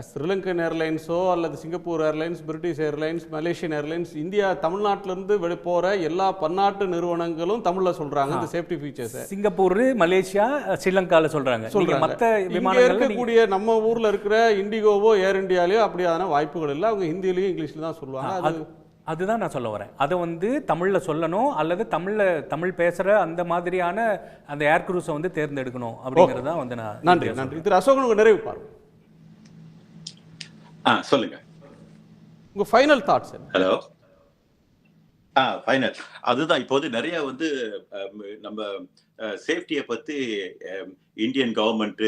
ஸ்ரீலங்கன் ஏர்லைன்ஸோ அல்லது Singapore airlines, British airlines, Malaysian airlines, India தமிழ்நாட்டிலேருந்து போகிற எல்லா பன்னாட்டு நிறுவனங்களும் தமிழில் சொல்கிறாங்க இந்த சேஃப்டி ஃபீச்சர்ஸ். சிங்கப்பூர், மலேசியா, ஸ்ரீலங்காவில் சொல்கிறாங்க. மற்ற விமானங்கள் இருக்கக்கூடிய நம்ம ஊரில் இருக்கிற இண்டிகோவோ ஏர் இண்டியாலேயோ அப்படியான வாய்ப்புகள் இல்லை. அவங்க ஹிந்திலையும் இங்கிலீஷில் தான் சொல்லுவாங்க. அதுதான் நான் சொல்ல வரேன். அதை வந்து தமிழில் சொல்லணும், அல்லது தமிழ் பேசுகிற அந்த மாதிரியான அந்த ஏர் க்ரூஸை வந்து தேர்ந்தெடுக்கணும் அப்படிங்கிறது தான் வந்து நான். நன்றி நன்றி. திரு அசோகன், உங்கள் நிறைவு பாருங்க. சொல்லுங்க, உங்க ஃபைனல் தாட்ஸ். ஹலோ. ஃபைனல் அதுதான். இப்போது நிறைய வந்து நம்ம சேஃப்டியை பற்றி இந்தியன் கவர்மெண்ட்டு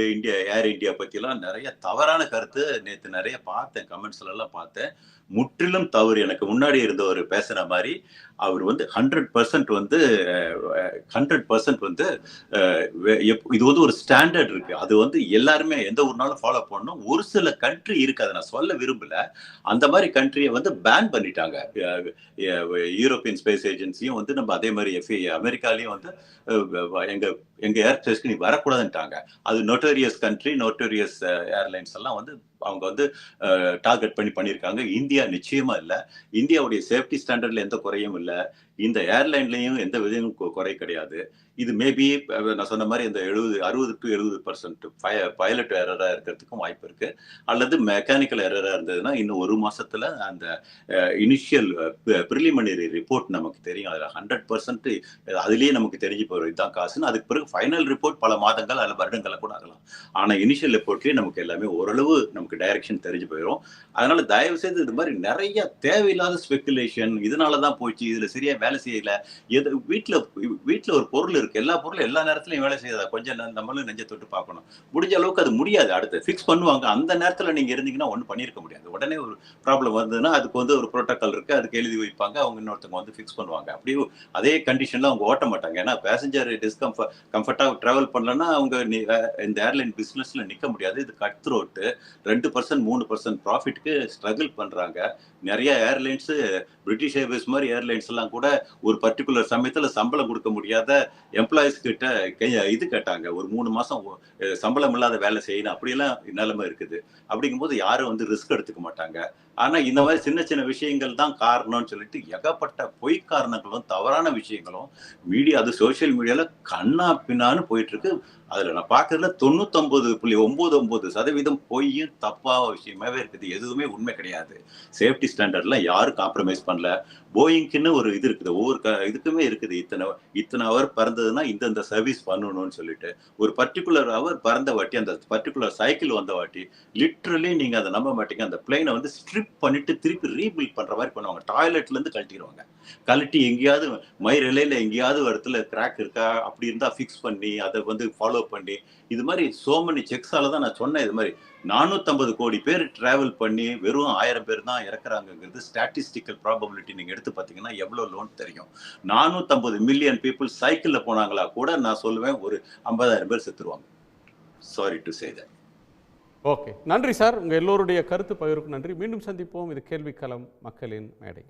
ஏர் இந்தியா பற்றிலாம் நிறைய தவறான கருத்து நேற்று நிறைய பார்த்தேன், கமெண்ட்ஸ்லாம் பார்த்தேன். முற்றிலும் தவறு. எனக்கு முன்னாடி இருந்தவர் பேசுகிற மாதிரி அவர் வந்து 100% வந்து 100% வந்து இது வந்து ஒரு ஸ்டாண்டர்ட் இருக்கு. அது வந்து எல்லாருமே எந்த ஒரு நாளும் ஃபாலோ பண்ணணும். ஒரு சில கண்ட்ரி இருக்கு, அதை நான் சொல்ல விரும்பல. அந்த மாதிரி கண்ட்ரியை வந்து பேன் பண்ணிட்டாங்க. யூரோப்பியன் ஸ்பேஸ் ஏஜென்சியும் வந்து நம்ம அதே மாதிரி அமெரிக்காலையும் வந்து எங்க ஏர் ஸ்பேஸ்க்கு நீ வரக்கூடாதுன்ட்டாங்க. அது நோட்டோரியஸ் கண்ட்ரி, நோட்டோரியஸ் ஏர்லைன்ஸ் எல்லாம் வந்து அவங்க வந்து டார்கெட் பண்ணியிருக்காங்க. இந்தியா நிச்சயமா இல்லை. இந்தியாவுடைய சேஃப்டி ஸ்டாண்டர்ட்ல எந்த குறையும் இல்லை. இந்த ஏர்லைன்லையும் எந்த விதமும் குறை கிடையாது. இது மேபி நான் சொன்ன மாதிரி இந்த 60 to 70% பைலட் எரரா இருக்கிறதுக்கும் வாய்ப்பு இருக்கு. அல்லது மெக்கானிக்கல் எரரா இருந்ததுன்னா இன்னும் ஒரு மாசத்துல அந்த இனிஷியல் ப்ரிலிமினரி ரிப்போர்ட் நமக்கு தெரியும். அதில் 100% அதுலேயே நமக்கு தெரிஞ்சு போயிடும் இதுதான் காசுன்னு. அதுக்கு பிறகு ஃபைனல் ரிப்போர்ட் பல மாதங்கள் அல்ல வருடங்களை கூட ஆகலாம். ஆனால் இனிஷியல் ரிப்போர்ட்லேயே நமக்கு எல்லாமே ஓரளவு நமக்கு டைரக்ஷன் தெரிஞ்சு போயிடும். அதனால தயவு செய்து இது மாதிரி நிறைய தேவையில்லாத ஸ்பெகுலேஷன், இதனால தான் போச்சு, இதுல சரியா வேலை செய்யல, எது வீட்டில் ஒரு பொருள் இருக்கு, எல்லா பொருளும் எல்லா நேரத்திலையும் வேலை செய்யாதா, கொஞ்சம் நம்மளும் நெஞ்ச தொட்டு பார்க்கணும். முடிஞ்ச அளவுக்கு அது முடியாது. அடுத்து ஃபிக்ஸ் பண்ணுவாங்க. அந்த நேரத்தில் நீங்க இருந்தீங்கன்னா ஒன்றும் பண்ணியிருக்க முடியாது. உடனே ஒரு ப்ராப்ளம் வந்ததுன்னா அதுக்கு வந்து ஒரு ப்ரோட்டோக்கால் இருக்கு, அதுக்கு எழுதி வைப்பாங்க, அவங்க இன்னொருத்தவங்க வந்து ஃபிக்ஸ் பண்ணுவாங்க. அப்படியே அதே கண்டிஷன்ல அவங்க ஓட்ட மாட்டாங்க. ஏன்னா பேசஞ்சர் கம்ஃபர்ட்டாக ட்ராவல் பண்ணலன்னா அவங்க இந்த ஏர்லைன் பிஸ்னஸ்ல நிற்க முடியாது. இது கட் த்ரோட்டு 2% 3% ப்ராஃபிட்க்கு ஸ்ட்ரகிள் பண்றாங்க. நிறைய ஏர்லைன்ஸ் பிரிட்டிஷ் ஏர்வேஸ் மாதிரி ஏர்லைன்ஸ் எல்லாம் கூட ஒரு பர்டிகுலர் சமயத்துல சம்பளம் கொடுக்க முடியாத எம்ப்ளாயிஸ் கிட்ட இது கேட்டாங்க, ஒரு 3 மாசம் சம்பளம் இல்லாத வேலை செய்யணும், அப்படியெல்லாம் நிலைமை இருக்குது. அப்படிங்கும்போது யாரும் வந்து ரிஸ்க் எடுத்துக்க மாட்டாங்க. ஆனா இந்த மாதிரி சின்ன சின்ன விஷயங்கள் தான் காரணம்னு சொல்லிட்டு ஏகப்பட்ட பொய் காரணங்களும் தவறான விஷயங்களும் மீடியா, அது சோசியல் மீடியால கண்ணா பின்னான்னு போயிட்டு இருக்கு. அதுல நான் பாக்குறதுல 99.99% பொய்யும் தப்பா விஷயமாவே இருக்குது. எதுவுமே உண்மை கிடையாது. சேஃப்டி ஸ்டாண்டர்ட்ல யாரும் காம்ப்ரமைஸ் பண்ணல. போயிங்க்குன்னு ஒரு இது இருக்குது, ஒவ்வொரு இதுக்குமே இருக்குது. இத்தனை அவர் பறந்ததுன்னா இந்த சர்வீஸ் பண்ணணும்னு சொல்லிட்டு ஒரு பர்டிகுலர் அவர் பறந்த வாட்டி, அந்த பர்டிகுலர் சைக்கிள் வந்த வாட்டி லிட்ரலி நீங்க அதை நம்ப மாட்டீங்க, அந்த பிளைனை வந்து ஸ்ட்ரிப் பண்ணிட்டு திருப்பி ரீபில்ட் பண்ற மாதிரி பண்ணுவாங்க. டாய்லெட்ல இருந்து கழட்டிடுவாங்க. கழட்டி எங்கேயாவது மயிரிலையில எங்கேயாவது ஒரு இடத்துல கிராக் இருக்கா, அப்படி இருந்தா ஃபிக்ஸ் பண்ணி அதை வந்து ஃபாலோ பண்ணி, இது மாதிரி சோ மெனி செக்ஸால தான் நான் சொன்னேன். இது மாதிரி 450 கோடி பேர் டிராவல் பண்ணி வெறும் 1000 பேர் தான் இறக்குறாங்கிறது ஸ்டாட்டிஸ்டிக்கல் ப்ராபபிலிட்டி நீங்க எடுத்து பார்த்தீங்கன்னா எவ்வளவு லோன் தெரியும். 450 மில்லியன் பீப்புள் சைக்கிள்ல போனாங்களா கூட நான் சொல்லுவேன் ஒரு 50,000 பேர் செத்துருவாங்க. Sorry to say that. Okay, நன்றி சார். உங்கள் எல்லோருடைய கருத்து பகிர்வுக்கு நன்றி. மீண்டும் சந்திப்போம். இது கேள்விக்களம் மக்களின் மேடை.